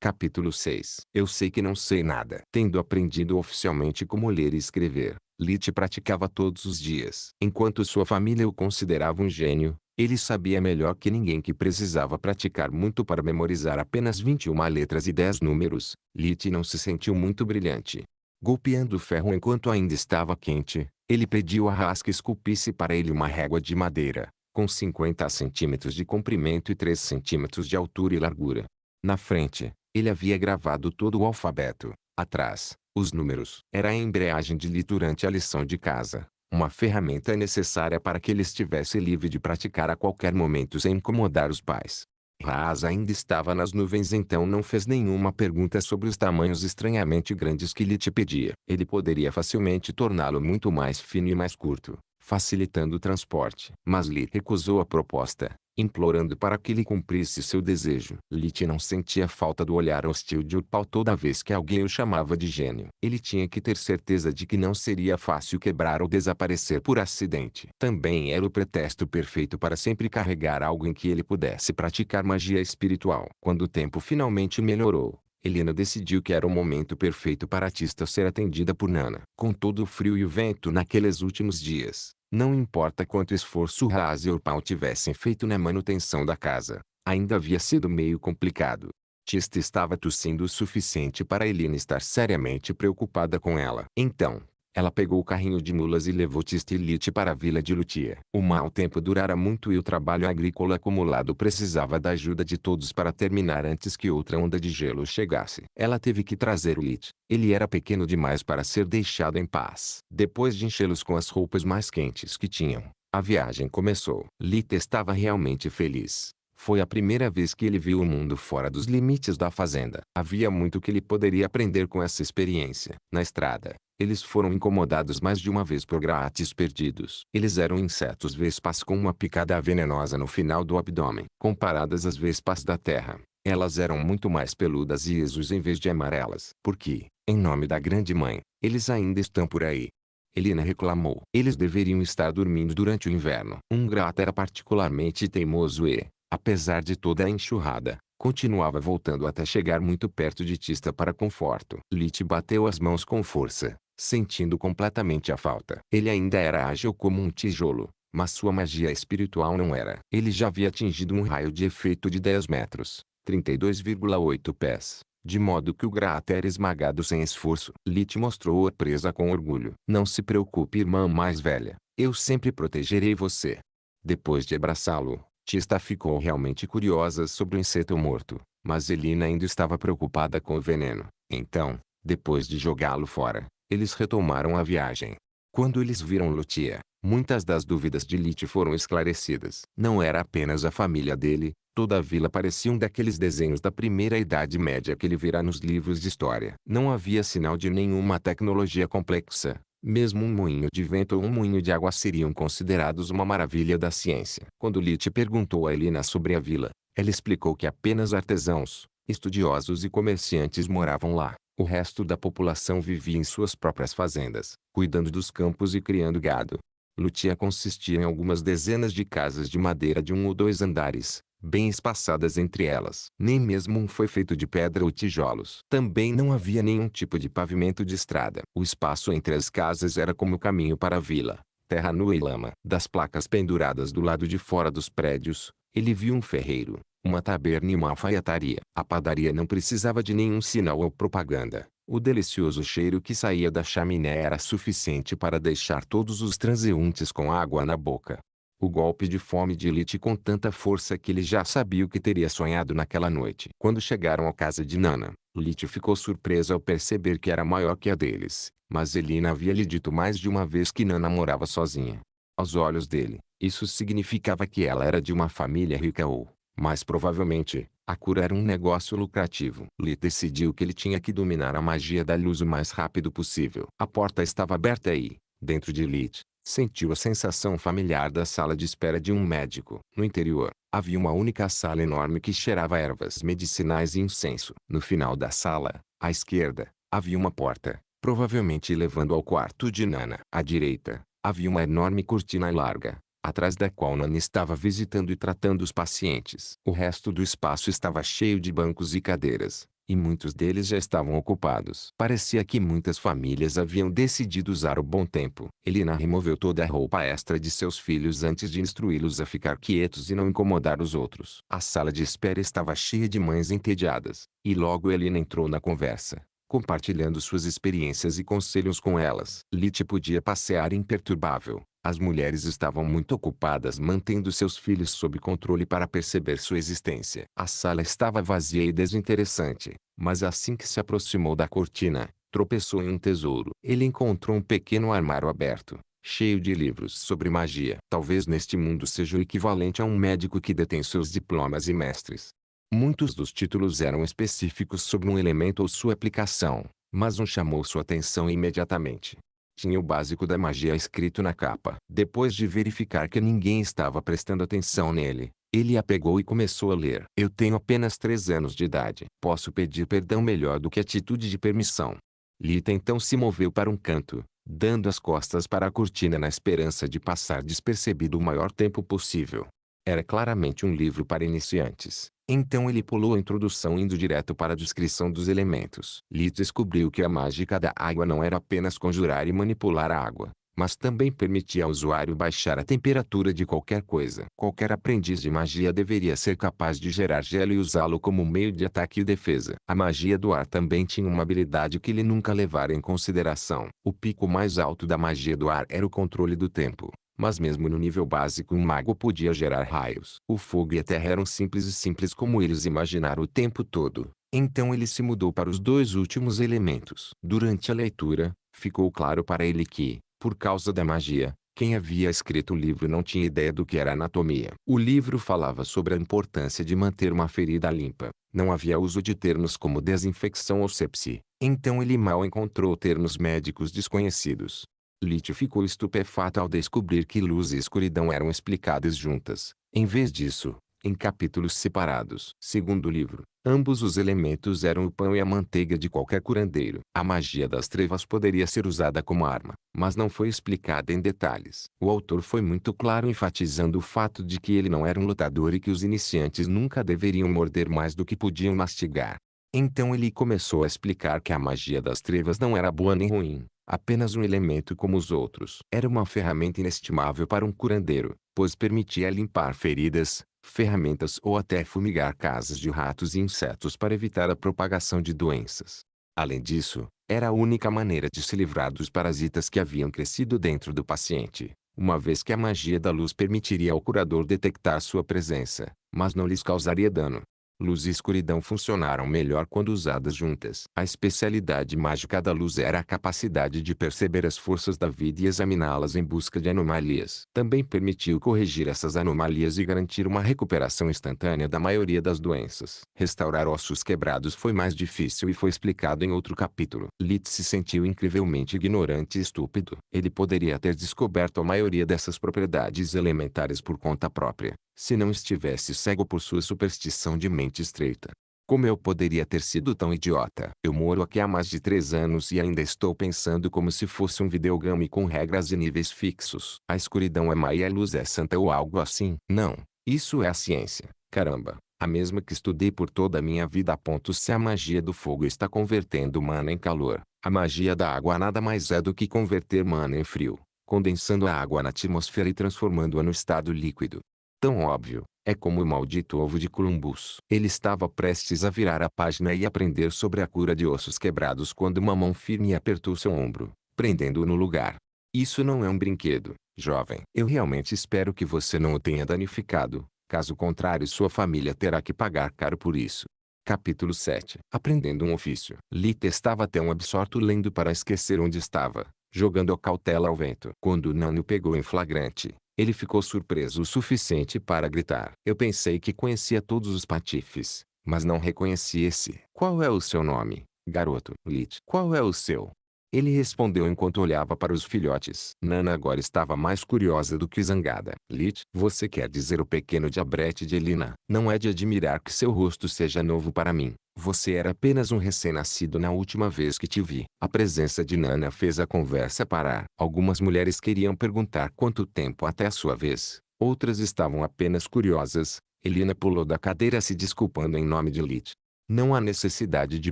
Capítulo 6. Eu sei que não sei nada. Tendo aprendido oficialmente como ler e escrever, Lit praticava todos os dias. Enquanto sua família o considerava um gênio, ele sabia melhor que ninguém que precisava praticar muito para memorizar apenas 21 letras e 10 números. Lit não se sentiu muito brilhante. Golpeando o ferro enquanto ainda estava quente, ele pediu a Haas que esculpisse para ele uma régua de madeira, com 50 centímetros de comprimento e 3 centímetros de altura e largura. Na frente, ele havia gravado todo o alfabeto. Atrás, os números. Era a embreagem de Lit durante a lição de casa. Uma ferramenta necessária para que ele estivesse livre de praticar a qualquer momento sem incomodar os pais. Haas ainda estava nas nuvens, então não fez nenhuma pergunta sobre os tamanhos estranhamente grandes que Lit pedia. Ele poderia facilmente torná-lo muito mais fino e mais curto, facilitando o transporte. Mas Lit recusou a proposta, implorando para que ele cumprisse seu desejo. Lit não sentia falta do olhar hostil de Upal toda vez que alguém o chamava de gênio. Ele tinha que ter certeza de que não seria fácil quebrar ou desaparecer por acidente. Também era o pretexto perfeito para sempre carregar algo em que ele pudesse praticar magia espiritual. Quando o tempo finalmente melhorou, Helena decidiu que era o momento perfeito para a Tista ser atendida por Nana. Com todo o frio e o vento naqueles últimos dias, não importa quanto esforço Haas e Urpal tivessem feito na manutenção da casa, ainda havia sido meio complicado. Tista estava tossindo o suficiente para Helena estar seriamente preocupada com ela. Então, ela pegou o carrinho de mulas e levou Tista e Lit para a vila de Lutia. O mau tempo durara muito e o trabalho agrícola acumulado precisava da ajuda de todos para terminar antes que outra onda de gelo chegasse. Ela teve que trazer o Lit. Ele era pequeno demais para ser deixado em paz. Depois de enchê-los com as roupas mais quentes que tinham, a viagem começou. Lit estava realmente feliz. Foi a primeira vez que ele viu o mundo fora dos limites da fazenda. Havia muito que ele poderia aprender com essa experiência. Na estrada, eles foram incomodados mais de uma vez por grates perdidos. Eles eram insetos vespas com uma picada venenosa no final do abdômen. Comparadas às vespas da terra, elas eram muito mais peludas e exus em vez de amarelas. Porque, em nome da grande mãe, eles ainda estão por aí? Helena reclamou. Eles deveriam estar dormindo durante o inverno. Um grata era particularmente teimoso e, apesar de toda a enxurrada, continuava voltando até chegar muito perto de Tista para conforto. Lit bateu as mãos com força, sentindo completamente a falta. Ele ainda era ágil como um tijolo, mas sua magia espiritual não era. Ele já havia atingido um raio de efeito de 10 metros, 32,8 pés. De modo que o grata era esmagado sem esforço. Lit mostrou-a presa com orgulho. Não se preocupe, irmã mais velha. Eu sempre protegerei você. Depois de abraçá-lo, Tista ficou realmente curiosa sobre o inseto morto, mas Helena ainda estava preocupada com o veneno. Então, depois de jogá-lo fora, eles retomaram a viagem. Quando eles viram Lutia, muitas das dúvidas de Lit foram esclarecidas. Não era apenas a família dele, toda a vila parecia um daqueles desenhos da primeira Idade Média que ele virá nos livros de história. Não havia sinal de nenhuma tecnologia complexa. Mesmo um moinho de vento ou um moinho de água seriam considerados uma maravilha da ciência. Quando Lit perguntou a Helena sobre a vila, ela explicou que apenas artesãos, estudiosos e comerciantes moravam lá. O resto da população vivia em suas próprias fazendas, cuidando dos campos e criando gado. Lutia consistia em algumas dezenas de casas de madeira de 1 ou 2 andares, bem espaçadas entre elas. Nem mesmo um foi feito de pedra ou tijolos. Também não havia nenhum tipo de pavimento de estrada. O espaço entre as casas era como o caminho para a vila, terra nua e lama. Das placas penduradas do lado de fora dos prédios, ele viu um ferreiro, uma taberna e uma alfaiataria. A padaria não precisava de nenhum sinal ou propaganda. O delicioso cheiro que saía da chaminé era suficiente para deixar todos os transeuntes com água na boca. O golpe de fome de Lit com tanta força que ele já sabia o que teria sonhado naquela noite. Quando chegaram à casa de Nana, Lit ficou surpreso ao perceber que era maior que a deles, mas Helena havia lhe dito mais de uma vez que Nana morava sozinha. Aos olhos dele, isso significava que ela era de uma família rica ou, mais provavelmente, a cura era um negócio lucrativo. Lit decidiu que ele tinha que dominar a magia da luz o mais rápido possível. A porta estava aberta e, dentro de Lit, sentiu a sensação familiar da sala de espera de um médico. No interior, havia uma única sala enorme que cheirava a ervas medicinais e incenso. No final da sala, à esquerda, havia uma porta, provavelmente levando ao quarto de Nana. À direita, havia uma enorme cortina larga, atrás da qual Nana estava visitando e tratando os pacientes. O resto do espaço estava cheio de bancos e cadeiras, e muitos deles já estavam ocupados. Parecia que muitas famílias haviam decidido usar o bom tempo. Elina removeu toda a roupa extra de seus filhos antes de instruí-los a ficar quietos e não incomodar os outros. A sala de espera estava cheia de mães entediadas, e logo Elina entrou na conversa, compartilhando suas experiências e conselhos com elas. Lite podia passear imperturbável. As mulheres estavam muito ocupadas mantendo seus filhos sob controle para perceber sua existência. A sala estava vazia e desinteressante, mas assim que se aproximou da cortina, tropeçou em um tesouro. Ele encontrou um pequeno armário aberto, cheio de livros sobre magia. Talvez neste mundo seja o equivalente a um médico que detém seus diplomas e mestres. Muitos dos títulos eram específicos sobre um elemento ou sua aplicação, mas um chamou sua atenção imediatamente. Tinha o básico da magia escrito na capa. Depois de verificar que ninguém estava prestando atenção nele, ele a pegou e começou a ler. Eu tenho apenas 3 anos de idade. Posso pedir perdão melhor do que atitude de permissão. Lita então se moveu para um canto, dando as costas para a cortina na esperança de passar despercebido o maior tempo possível. Era claramente um livro para iniciantes. Então ele pulou a introdução indo direto para a descrição dos elementos. Lee descobriu que a mágica da água não era apenas conjurar e manipular a água, mas também permitia ao usuário baixar a temperatura de qualquer coisa. Qualquer aprendiz de magia deveria ser capaz de gerar gelo e usá-lo como meio de ataque e defesa. A magia do ar também tinha uma habilidade que ele nunca levara em consideração. O pico mais alto da magia do ar era o controle do tempo. Mas mesmo no nível básico um mago podia gerar raios. O fogo e a terra eram simples como eles imaginaram o tempo todo. Então ele se mudou para os 2 últimos elementos. Durante a leitura, ficou claro para ele que, por causa da magia, quem havia escrito o livro não tinha ideia do que era anatomia. O livro falava sobre a importância de manter uma ferida limpa. Não havia uso de termos como desinfecção ou sepsi. Então ele mal encontrou termos médicos desconhecidos. Lite ficou estupefato ao descobrir que luz e escuridão eram explicadas juntas, em vez disso, em capítulos separados. Segundo o livro, ambos os elementos eram o pão e a manteiga de qualquer curandeiro. A magia das trevas poderia ser usada como arma, mas não foi explicada em detalhes. O autor foi muito claro enfatizando o fato de que ele não era um lutador e que os iniciantes nunca deveriam morder mais do que podiam mastigar. Então ele começou a explicar que a magia das trevas não era boa nem ruim, apenas um elemento como os outros. Era uma ferramenta inestimável para um curandeiro, pois permitia limpar feridas, ferramentas ou até fumigar casas de ratos e insetos para evitar a propagação de doenças. Além disso, era a única maneira de se livrar dos parasitas que haviam crescido dentro do paciente, uma vez que a magia da luz permitiria ao curador detectar sua presença, mas não lhes causaria dano. Luz e escuridão funcionaram melhor quando usadas juntas. A especialidade mágica da luz era a capacidade de perceber as forças da vida e examiná-las em busca de anomalias. Também permitiu corrigir essas anomalias e garantir uma recuperação instantânea da maioria das doenças. Restaurar ossos quebrados foi mais difícil e foi explicado em outro capítulo. Lit se sentiu incrivelmente ignorante e estúpido. Ele poderia ter descoberto a maioria dessas propriedades elementares por conta própria, se não estivesse cego por sua superstição de mente estreita. Como eu poderia ter sido tão idiota? Eu moro aqui há mais de 3 anos e ainda estou pensando como se fosse um videogame com regras e níveis fixos. A escuridão é má e a luz é santa ou algo assim. Não, isso é a ciência. Caramba, a mesma que estudei por toda a minha vida. Se a magia do fogo está convertendo mana em calor, a magia da água nada mais é do que converter mana em frio, condensando a água na atmosfera e transformando-a no estado líquido. Tão óbvio, é como o maldito ovo de Columbus. Ele estava prestes a virar a página e aprender sobre a cura de ossos quebrados quando uma mão firme apertou seu ombro, prendendo-o no lugar. Isso não é um brinquedo, jovem. Eu realmente espero que você não o tenha danificado, caso contrário sua família terá que pagar caro por isso. Capítulo 7. Aprendendo um ofício. Lita estava tão absorto lendo para esquecer onde estava, jogando a cautela ao vento. Quando Nano pegou em flagrante, ele ficou surpreso o suficiente para gritar. Eu pensei que conhecia todos os patifes, mas não reconheci esse. Qual é o seu nome, garoto? Lit. Qual é o seu? Ele respondeu enquanto olhava para os filhotes. Nana agora estava mais curiosa do que zangada. Lit, você quer dizer o pequeno diabrete de Elina? Não é de admirar que seu rosto seja novo para mim. Você era apenas um recém-nascido na última vez que te vi. A presença de Nana fez a conversa parar. Algumas mulheres queriam perguntar quanto tempo até a sua vez. Outras estavam apenas curiosas. Elina pulou da cadeira se desculpando em nome de Lit. Não há necessidade de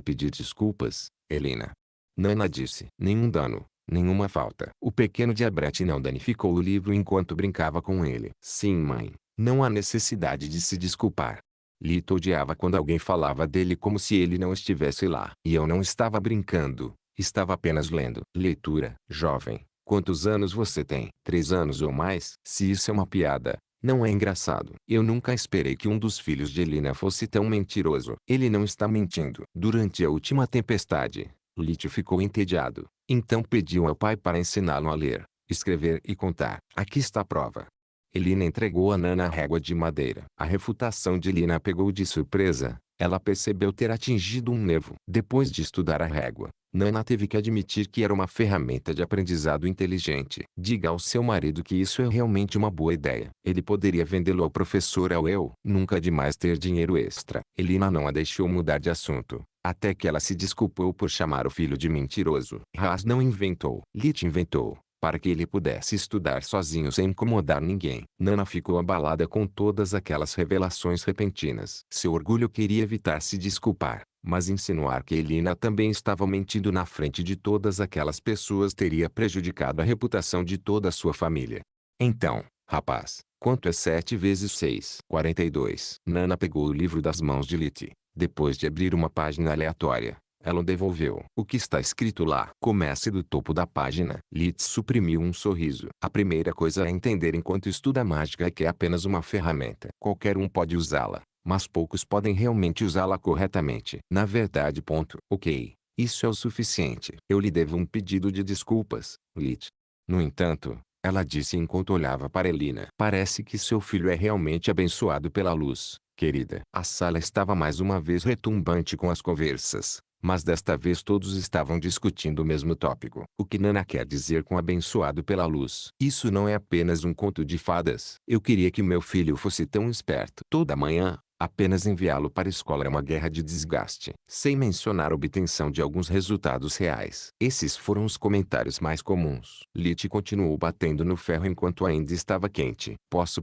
pedir desculpas, Helena. Nana disse. Nenhum dano, nenhuma falta. O pequeno diabrete não danificou o livro enquanto brincava com ele. Sim, mãe. Não há necessidade de se desculpar. Lita odiava quando alguém falava dele como se ele não estivesse lá. E eu não estava brincando. Estava apenas lendo. Leitura. Jovem, quantos anos você tem? 3 anos ou mais? Se isso é uma piada, não é engraçado. Eu nunca esperei que um dos filhos de Elina fosse tão mentiroso. Ele não está mentindo. Durante a última tempestade, Lítio ficou entediado. Então pediu ao pai para ensiná-lo a ler, escrever e contar. Aqui está a prova. Elina entregou a Nana a régua de madeira. A refutação de Elina pegou de surpresa. Ela percebeu ter atingido um nervo. Depois de estudar a régua, Nana teve que admitir que era uma ferramenta de aprendizado inteligente. Diga ao seu marido que isso é realmente uma boa ideia. Ele poderia vendê-lo ao professor Auel. Nunca é demais ter dinheiro extra. Elina não a deixou mudar de assunto, até que ela se desculpou por chamar o filho de mentiroso. Haas não inventou. Lit inventou, para que ele pudesse estudar sozinho sem incomodar ninguém. Nana ficou abalada com todas aquelas revelações repentinas. Seu orgulho queria evitar se desculpar, mas insinuar que Elina também estava mentindo na frente de todas aquelas pessoas teria prejudicado a reputação de toda a sua família. Então, rapaz, quanto é 7 vezes 6? 42. Nana pegou o livro das mãos de Lit. Depois de abrir uma página aleatória, ela o devolveu. O que está escrito lá? Comece do topo da página. Lit suprimiu um sorriso. A primeira coisa a entender enquanto estuda mágica é que é apenas uma ferramenta. Qualquer um pode usá-la, mas poucos podem realmente usá-la corretamente. Na verdade, ponto. Ok, isso é o suficiente. Eu lhe devo um pedido de desculpas, Lit. No entanto, ela disse enquanto olhava para Elina. Parece que seu filho é realmente abençoado pela luz, querida. A sala estava mais uma vez retumbante com as conversas. Mas desta vez todos estavam discutindo o mesmo tópico. O que Nana quer dizer com abençoado pela luz? Isso não é apenas um conto de fadas. Eu queria que meu filho fosse tão esperto. Toda manhã, apenas enviá-lo para a escola é uma guerra de desgaste. Sem mencionar a obtenção de alguns resultados reais. Esses foram os comentários mais comuns. Lit continuou batendo no ferro enquanto ainda estava quente. Posso.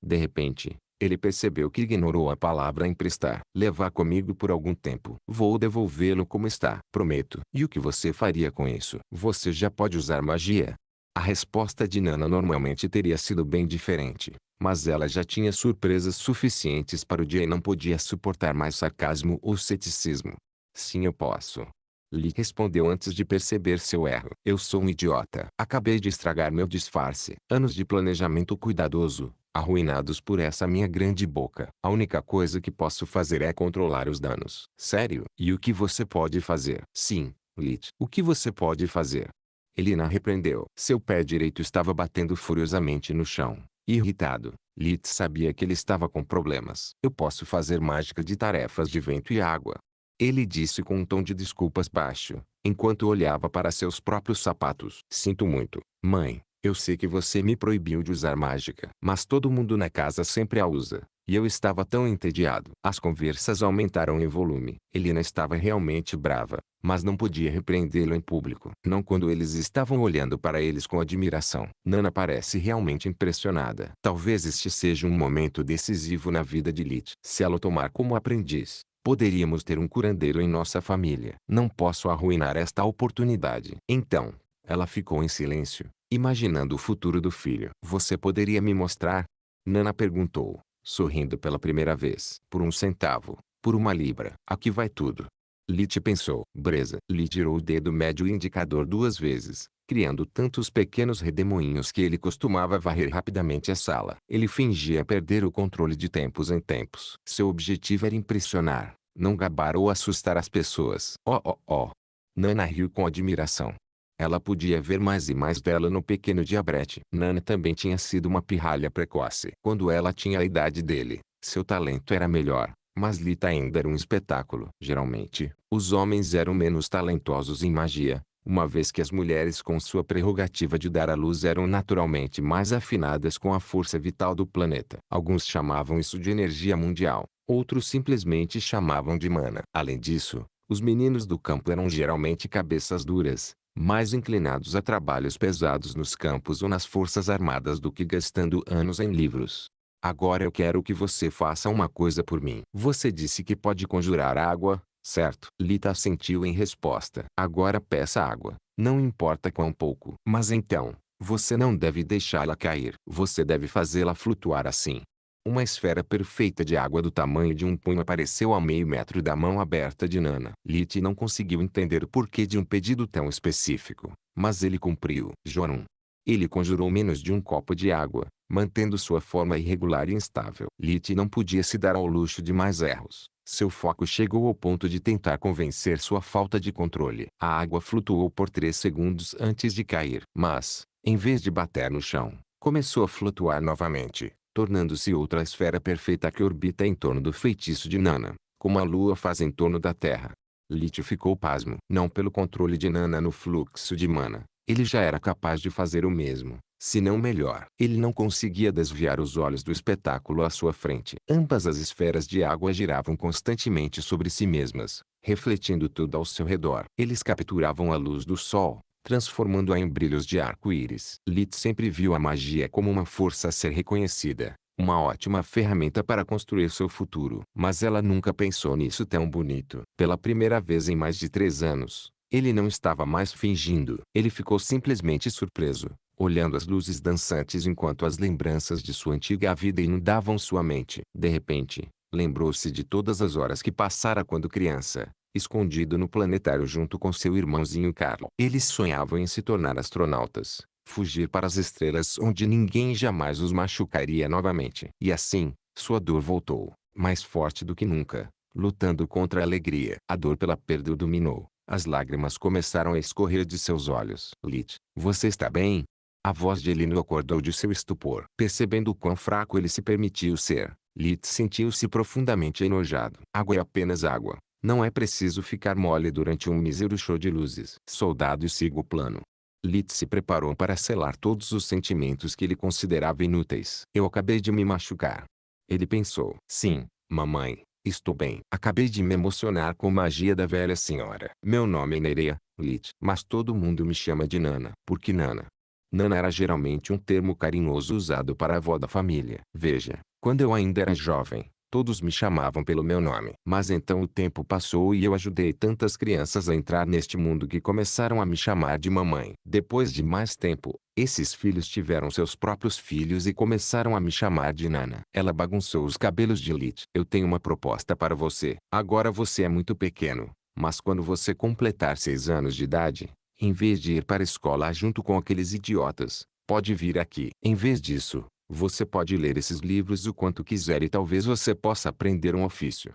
De repente, ele percebeu que ignorou a palavra emprestar. Levar comigo por algum tempo. Vou devolvê-lo como está. Prometo. E o que você faria com isso? Você já pode usar magia? A resposta de Nana normalmente teria sido bem diferente. Mas ela já tinha surpresas suficientes para o dia e não podia suportar mais sarcasmo ou ceticismo. Sim, eu posso. Lee respondeu antes de perceber seu erro. Eu sou um idiota. Acabei de estragar meu disfarce. Anos de planejamento cuidadoso, arruinados por essa minha grande boca. A única coisa que posso fazer é controlar os danos. Sério? E o que você pode fazer? Sim, Lit. O que você pode fazer? Elina repreendeu. Seu pé direito estava batendo furiosamente no chão. Irritado, Lit sabia que ele estava com problemas. Eu posso fazer mágica de tarefas de vento e água. Ele disse com um tom de desculpas baixo, enquanto olhava para seus próprios sapatos. Sinto muito, mãe. Eu sei que você me proibiu de usar mágica. Mas todo mundo na casa sempre a usa. E eu estava tão entediado. As conversas aumentaram em volume. Elina estava realmente brava, mas não podia repreendê-lo em público. Não quando eles estavam olhando para eles com admiração. Nana parece realmente impressionada. Talvez este seja um momento decisivo na vida de Lit. Se ela o tomar como aprendiz, poderíamos ter um curandeiro em nossa família. Não posso arruinar esta oportunidade. Então, ela ficou em silêncio, imaginando o futuro do filho. Você poderia me mostrar? Nana perguntou, sorrindo pela primeira vez. Por 1 centavo. Por 1 libra. Aqui vai tudo. Lit pensou. Breza. Lit tirou o dedo médio e indicador 2 vezes, criando tantos pequenos redemoinhos que ele costumava varrer rapidamente a sala. Ele fingia perder o controle de tempos em tempos. Seu objetivo era impressionar, não gabar ou assustar as pessoas. Oh. Nana riu com admiração. Ela podia ver mais e mais dela no pequeno diabrete. Nana também tinha sido uma pirralha precoce. Quando ela tinha a idade dele, seu talento era melhor, mas Lita ainda era um espetáculo. Geralmente, os homens eram menos talentosos em magia, uma vez que as mulheres com sua prerrogativa de dar à luz eram naturalmente mais afinadas com a força vital do planeta. Alguns chamavam isso de energia mundial, outros simplesmente chamavam de mana. Além disso, os meninos do campo eram geralmente cabeças duras, mais inclinados a trabalhos pesados nos campos ou nas forças armadas do que gastando anos em livros. Agora eu quero que você faça uma coisa por mim. Você disse que pode conjurar água, certo? Lita assentiu em resposta. Agora peça água, não importa quão pouco. Mas então, você não deve deixá-la cair. Você deve fazê-la flutuar assim. Uma esfera perfeita de água do tamanho de um punho apareceu a meio metro da mão aberta de Nana. Lit não conseguiu entender o porquê de um pedido tão específico, mas ele cumpriu. Jorum. Ele conjurou menos de um copo de água, mantendo sua forma irregular e instável. Lit não podia se dar ao luxo de mais erros. Seu foco chegou ao ponto de tentar convencer sua falta de controle. A água flutuou por 3 segundos antes de cair. Mas, em vez de bater no chão, começou a flutuar novamente, tornando-se outra esfera perfeita que orbita em torno do feitiço de Nana, como a lua faz em torno da Terra. Lit ficou pasmo. Não pelo controle de Nana no fluxo de mana. Ele já era capaz de fazer o mesmo, se não melhor. Ele não conseguia desviar os olhos do espetáculo à sua frente. Ambas as esferas de água giravam constantemente sobre si mesmas, refletindo tudo ao seu redor. Eles capturavam a luz do sol, transformando-a em brilhos de arco-íris. Lit sempre viu a magia como uma força a ser reconhecida, uma ótima ferramenta para construir seu futuro. Mas ela nunca pensou nisso tão bonito. Pela primeira vez em mais de 3 anos, ele não estava mais fingindo. Ele ficou simplesmente surpreso, olhando as luzes dançantes enquanto as lembranças de sua antiga vida inundavam sua mente. De repente, lembrou-se de todas as horas que passara quando criança, escondido no planetário junto com seu irmãozinho Carl. Eles sonhavam em se tornar astronautas, fugir para as estrelas onde ninguém jamais os machucaria novamente. E assim, sua dor voltou, mais forte do que nunca, lutando contra a alegria. A dor pela perda o dominou. As lágrimas começaram a escorrer de seus olhos. Lit, você está bem? A voz de Elino acordou de seu estupor. Percebendo o quão fraco ele se permitiu ser, Lit sentiu-se profundamente enojado. Água é apenas água. Não é preciso ficar mole durante um mísero show de luzes. Soldado, siga o plano. Lit se preparou para selar todos os sentimentos que ele considerava inúteis. Eu acabei de me machucar. Ele pensou. Sim, mamãe. Estou bem. Acabei de me emocionar com magia da velha senhora. Meu nome é Nerea, Lit. Mas todo mundo me chama de Nana. Por que Nana? Nana era geralmente um termo carinhoso usado para a avó da família. Veja, quando eu ainda era jovem, todos me chamavam pelo meu nome. Mas então o tempo passou e eu ajudei tantas crianças a entrar neste mundo que começaram a me chamar de mamãe. Depois de mais tempo, esses filhos tiveram seus próprios filhos e começaram a me chamar de Nana. Ela bagunçou os cabelos de Lit. Eu tenho uma proposta para você. Agora você é muito pequeno, mas quando você completar 6 anos de idade, em vez de ir para a escola junto com aqueles idiotas, pode vir aqui. Em vez disso, você pode ler esses livros o quanto quiser e talvez você possa aprender um ofício.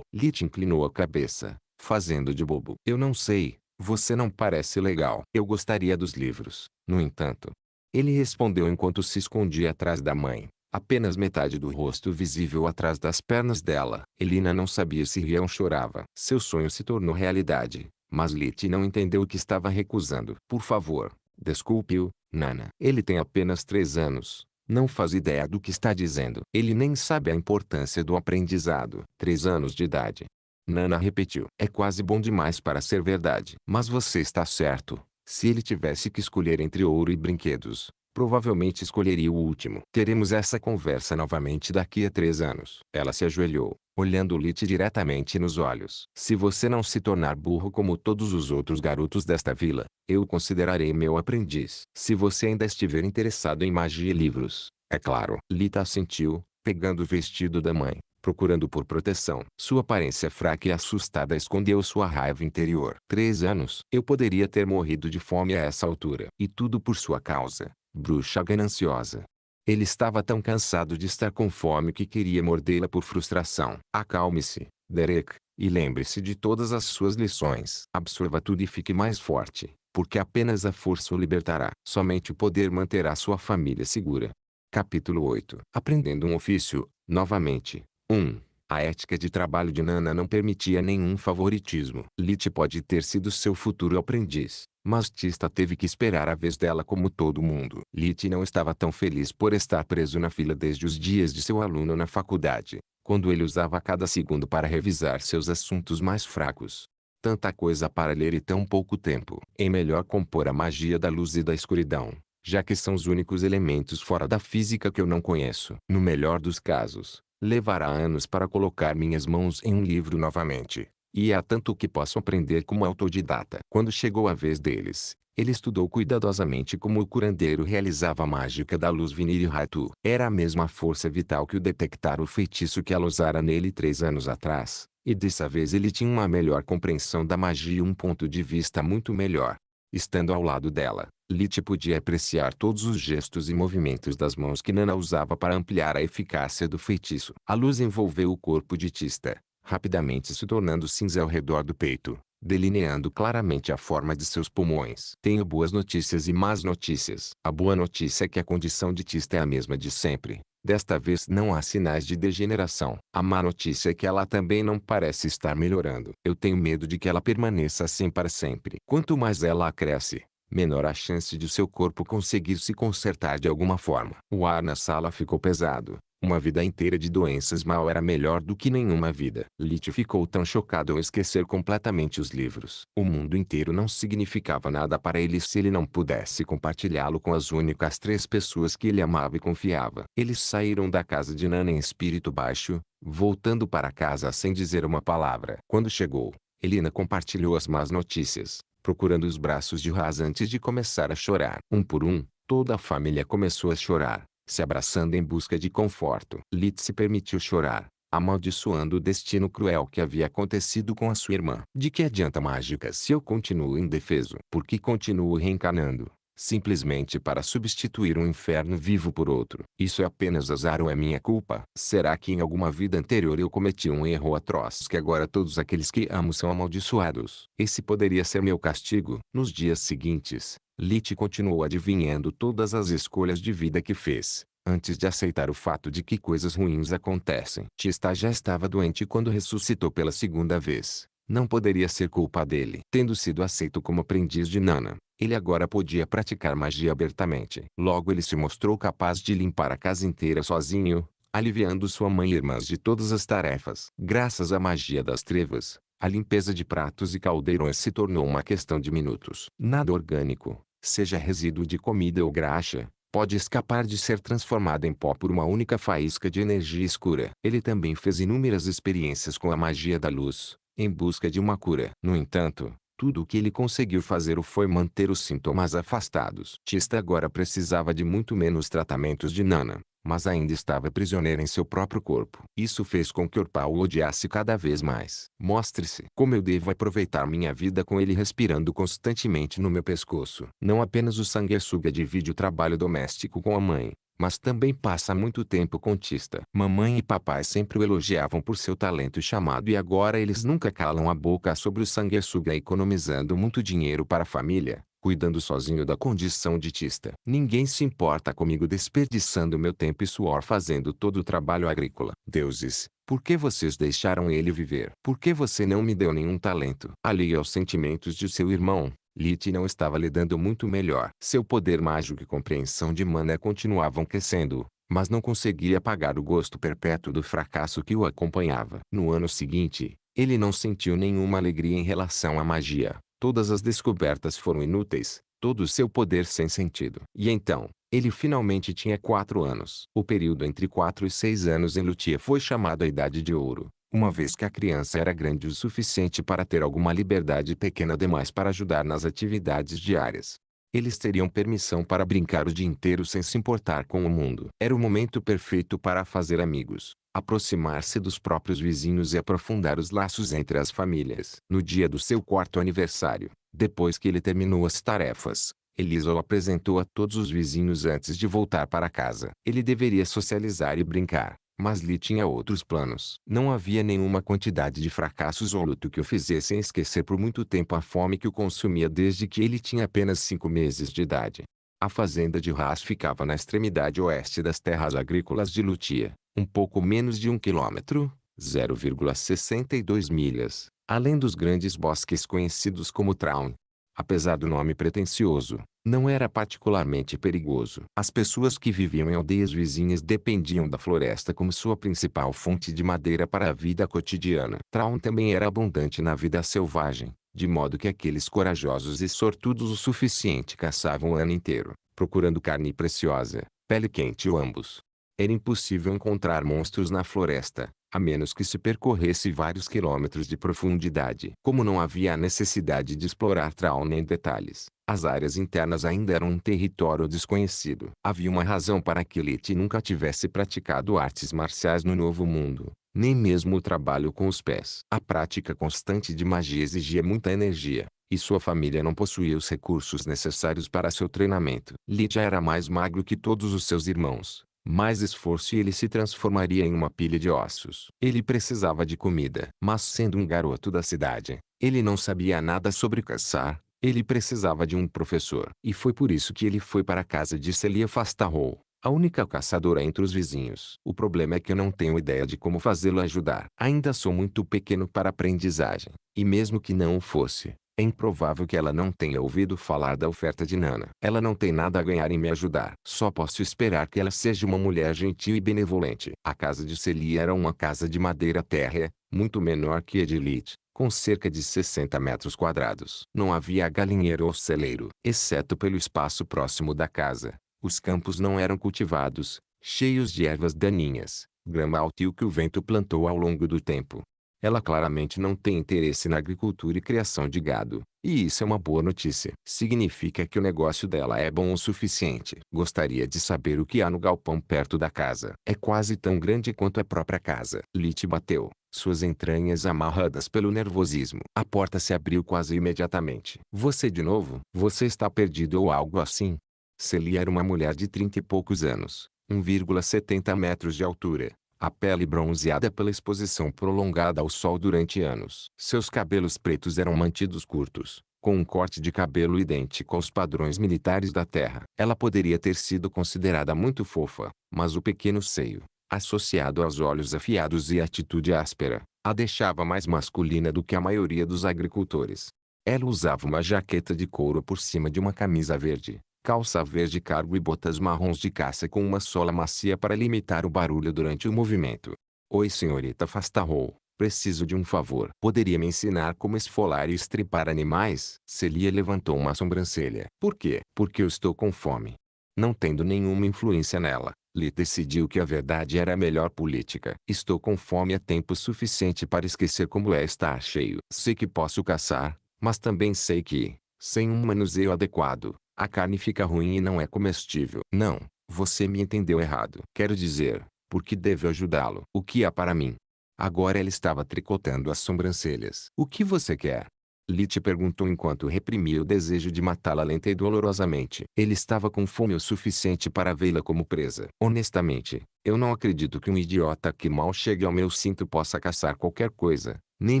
Lit inclinou a cabeça, fazendo de bobo. Eu não sei, você não parece legal. Eu gostaria dos livros, no entanto. Ele respondeu enquanto se escondia atrás da mãe, apenas metade do rosto visível atrás das pernas dela. Elina não sabia se ria ou chorava. Seu sonho se tornou realidade, mas Lit não entendeu o que estava recusando. Por favor, desculpe-o, Nana. Ele tem apenas 3 anos. Não faz ideia do que está dizendo. Ele nem sabe a importância do aprendizado. 3 anos de idade. Nana repetiu. É quase bom demais para ser verdade. Mas você está certo. Se ele tivesse que escolher entre ouro e brinquedos, provavelmente escolheria o último. Teremos essa conversa novamente daqui a 3 anos. Ela se ajoelhou, olhando Lit diretamente nos olhos. Se você não se tornar burro como todos os outros garotos desta vila, eu o considerarei meu aprendiz. Se você ainda estiver interessado em magia e livros, é claro. Lit assentiu, pegando o vestido da mãe, procurando por proteção. Sua aparência fraca e assustada escondeu sua raiva interior. 3 anos. Eu poderia ter morrido de fome a essa altura. E tudo por sua causa, bruxa gananciosa. Ele estava tão cansado de estar com fome que queria mordê-la por frustração. Acalme-se, Derek, e lembre-se de todas as suas lições. Absorva tudo e fique mais forte, porque apenas a força o libertará. Somente o poder manterá sua família segura. Capítulo 8. Aprendendo um ofício, novamente. 1. A ética de trabalho de Nana não permitia nenhum favoritismo. Lit pode ter sido seu futuro aprendiz, mas Tista teve que esperar a vez dela como todo mundo. Lit não estava tão feliz por estar preso na fila desde os dias de seu aluno na faculdade, quando ele usava cada segundo para revisar seus assuntos mais fracos. Tanta coisa para ler e tão pouco tempo. É melhor compor a magia da luz e da escuridão. já que são os únicos elementos fora da física que eu não conheço. No melhor dos casos, levará anos para colocar minhas mãos em um livro novamente. E há tanto que posso aprender como autodidata. Quando chegou a vez deles, ele estudou cuidadosamente como o curandeiro realizava a mágica da luz Viniri Raitu. Era a mesma força vital que o detectar o feitiço que ela usara nele 3 anos atrás, e dessa vez ele tinha uma melhor compreensão da magia e um ponto de vista muito melhor. Estando ao lado dela, Lich podia apreciar todos os gestos e movimentos das mãos que Nana usava para ampliar a eficácia do feitiço. A luz envolveu o corpo de Tista, rapidamente se tornando cinza ao redor do peito, delineando claramente a forma de seus pulmões. Tenho boas notícias e más notícias. A boa notícia é que a condição de Tista é a mesma de sempre. Desta vez não há sinais de degeneração. A má notícia é que ela também não parece estar melhorando. Eu tenho medo de que ela permaneça assim para sempre. Quanto mais ela cresce, menor a chance de seu corpo conseguir se consertar de alguma forma. O ar na sala ficou pesado. Uma vida inteira de doenças mal era melhor do que nenhuma vida. Lich ficou tão chocado ao esquecer completamente os livros. O mundo inteiro não significava nada para ele se ele não pudesse compartilhá-lo com as únicas 3 pessoas que ele amava e confiava. Eles saíram da casa de Nana em espírito baixo, voltando para casa sem dizer uma palavra. Quando chegou, Elina compartilhou as más notícias, procurando os braços de Raz antes de começar a chorar. Um por um, toda a família começou a chorar, se abraçando em busca de conforto. Lich se permitiu chorar, amaldiçoando o destino cruel que havia acontecido com a sua irmã. De que adianta mágica se eu continuo indefeso? Por que continuo reencarnando? Simplesmente para substituir um inferno vivo por outro. Isso é apenas azar ou é minha culpa? Será que em alguma vida anterior eu cometi um erro atroz que agora todos aqueles que amo são amaldiçoados? Esse poderia ser meu castigo? Nos dias seguintes, Lich continuou adivinhando todas as escolhas de vida que fez, antes de aceitar o fato de que coisas ruins acontecem. Tista já estava doente quando ressuscitou pela segunda vez. Não poderia ser culpa dele. Tendo sido aceito como aprendiz de Nana, ele agora podia praticar magia abertamente. Logo ele se mostrou capaz de limpar a casa inteira sozinho, aliviando sua mãe e irmãs de todas as tarefas. Graças à magia das trevas, a limpeza de pratos e caldeirões se tornou uma questão de minutos. Nada orgânico, seja resíduo de comida ou graxa, pode escapar de ser transformado em pó por uma única faísca de energia escura. Ele também fez inúmeras experiências com a magia da luz, em busca de uma cura. No entanto, tudo o que ele conseguiu fazer foi manter os sintomas afastados. Tista agora precisava de muito menos tratamentos de Nana, mas ainda estava prisioneira em seu próprio corpo. Isso fez com que Orpal o odiasse cada vez mais. Mostre-se. Como eu devo aproveitar minha vida com ele respirando constantemente no meu pescoço. Não apenas o sanguessuga divide o trabalho doméstico com a mãe, mas também passa muito tempo com Tista. Mamãe e papai sempre o elogiavam por seu talento chamado e agora eles nunca calam a boca sobre o sanguessuga economizando muito dinheiro para a família, cuidando sozinho da condição de Tista. Ninguém se importa comigo desperdiçando meu tempo e suor fazendo todo o trabalho agrícola. Deuses, por que vocês deixaram ele viver? Por que você não me deu nenhum talento? Alheio aos sentimentos de seu irmão, Lich não estava lidando muito melhor. Seu poder mágico e compreensão de mana continuavam crescendo, mas não conseguia apagar o gosto perpétuo do fracasso que o acompanhava. No ano seguinte, ele não sentiu nenhuma alegria em relação à magia. Todas as descobertas foram inúteis, todo o seu poder sem sentido. E então, ele finalmente tinha 4 anos. O período entre 4 e 6 anos em Lutia foi chamado a Idade de Ouro, uma vez que a criança era grande o suficiente para ter alguma liberdade e pequena demais para ajudar nas atividades diárias. Eles teriam permissão para brincar o dia inteiro sem se importar com o mundo. Era o momento perfeito para fazer amigos, aproximar-se dos próprios vizinhos e aprofundar os laços entre as famílias. No dia do seu 4º aniversário, depois que ele terminou as tarefas, Elisa o apresentou a todos os vizinhos antes de voltar para casa. Ele deveria socializar e brincar, mas Lee tinha outros planos. Não havia nenhuma quantidade de fracassos ou luto que o fizessem esquecer por muito tempo a fome que o consumia desde que ele tinha apenas 5 meses de idade. A fazenda de Raz ficava na extremidade oeste das terras agrícolas de Lutia, um pouco menos de 1 quilômetro, 0,62 milhas, além dos grandes bosques conhecidos como Traun. Apesar do nome pretensioso, não era particularmente perigoso. As pessoas que viviam em aldeias vizinhas dependiam da floresta como sua principal fonte de madeira para a vida cotidiana. Traun também era abundante na vida selvagem, de modo que aqueles corajosos e sortudos o suficiente caçavam o ano inteiro. procurando carne preciosa, pele quente ou ambos. Era impossível encontrar monstros na floresta, a menos que se percorresse vários quilômetros de profundidade. Como não havia a necessidade de explorar Traun em detalhes, as áreas internas ainda eram um território desconhecido. Havia uma razão para que Lilith nunca tivesse praticado artes marciais no Novo Mundo, nem mesmo o trabalho com os pés. A prática constante de magia exigia muita energia, e sua família não possuía os recursos necessários para seu treinamento. Lilith era mais magro que todos os seus irmãos. Mais esforço e ele se transformaria em uma pilha de ossos. Ele precisava de comida. Mas sendo um garoto da cidade, ele não sabia nada sobre caçar. Ele precisava de um professor. E foi por isso que ele foi para a casa de Celia Fastarrow, a única caçadora entre os vizinhos. O problema é que eu não tenho ideia de como fazê-lo ajudar. Ainda sou muito pequeno para aprendizagem. E mesmo que não o fosse, é improvável que ela não tenha ouvido falar da oferta de Nana. Ela não tem nada a ganhar em me ajudar. Só posso esperar que ela seja uma mulher gentil e benevolente. A casa de Celia era uma casa de madeira térrea, muito menor que a de Lilith, com cerca de 60 metros quadrados. Não havia galinheiro ou celeiro. Exceto pelo espaço próximo da casa, os campos não eram cultivados, cheios de ervas daninhas, grama alta e o que o vento plantou ao longo do tempo. Ela claramente não tem interesse na agricultura e criação de gado, e isso é uma boa notícia. Significa que o negócio dela é bom o suficiente. Gostaria de saber o que há no galpão perto da casa. É quase tão grande quanto a própria casa. Lilith bateu, suas entranhas amarradas pelo nervosismo. A porta se abriu quase imediatamente. Você de novo? Você está perdido ou algo assim? Celia era uma mulher de 30 e poucos anos, 1,70 metros de altura. A pele bronzeada pela exposição prolongada ao sol durante anos. Seus cabelos pretos eram mantidos curtos, com um corte de cabelo idêntico aos padrões militares da terra. Ela poderia ter sido considerada muito fofa, mas o pequeno seio, associado aos olhos afiados e a atitude áspera, a deixava mais masculina do que a maioria dos agricultores. Ela usava uma jaqueta de couro por cima de uma camisa verde, calça verde cargo e botas marrons de caça com uma sola macia para limitar o barulho durante o movimento. Oi, senhorita Fastarrow, preciso de um favor. Poderia me ensinar como esfolar e estripar animais? Celia levantou uma sobrancelha. Por quê? Porque eu estou com fome. Não tendo nenhuma influência nela, Lee decidiu que a verdade era a melhor política. Estou com fome há tempo suficiente para esquecer como é estar cheio. Sei que posso caçar, mas também sei que, sem um manuseio adequado, a carne fica ruim e não é comestível. Não, você me entendeu errado. Quero dizer, porque devo ajudá-lo. O que há para mim? Agora ela estava tricotando as sobrancelhas. O que você quer? Lilith perguntou enquanto reprimia o desejo de matá-la lenta e dolorosamente. Ele estava com fome o suficiente para vê-la como presa. Honestamente, eu não acredito que um idiota que mal chegue ao meu cinto possa caçar qualquer coisa, nem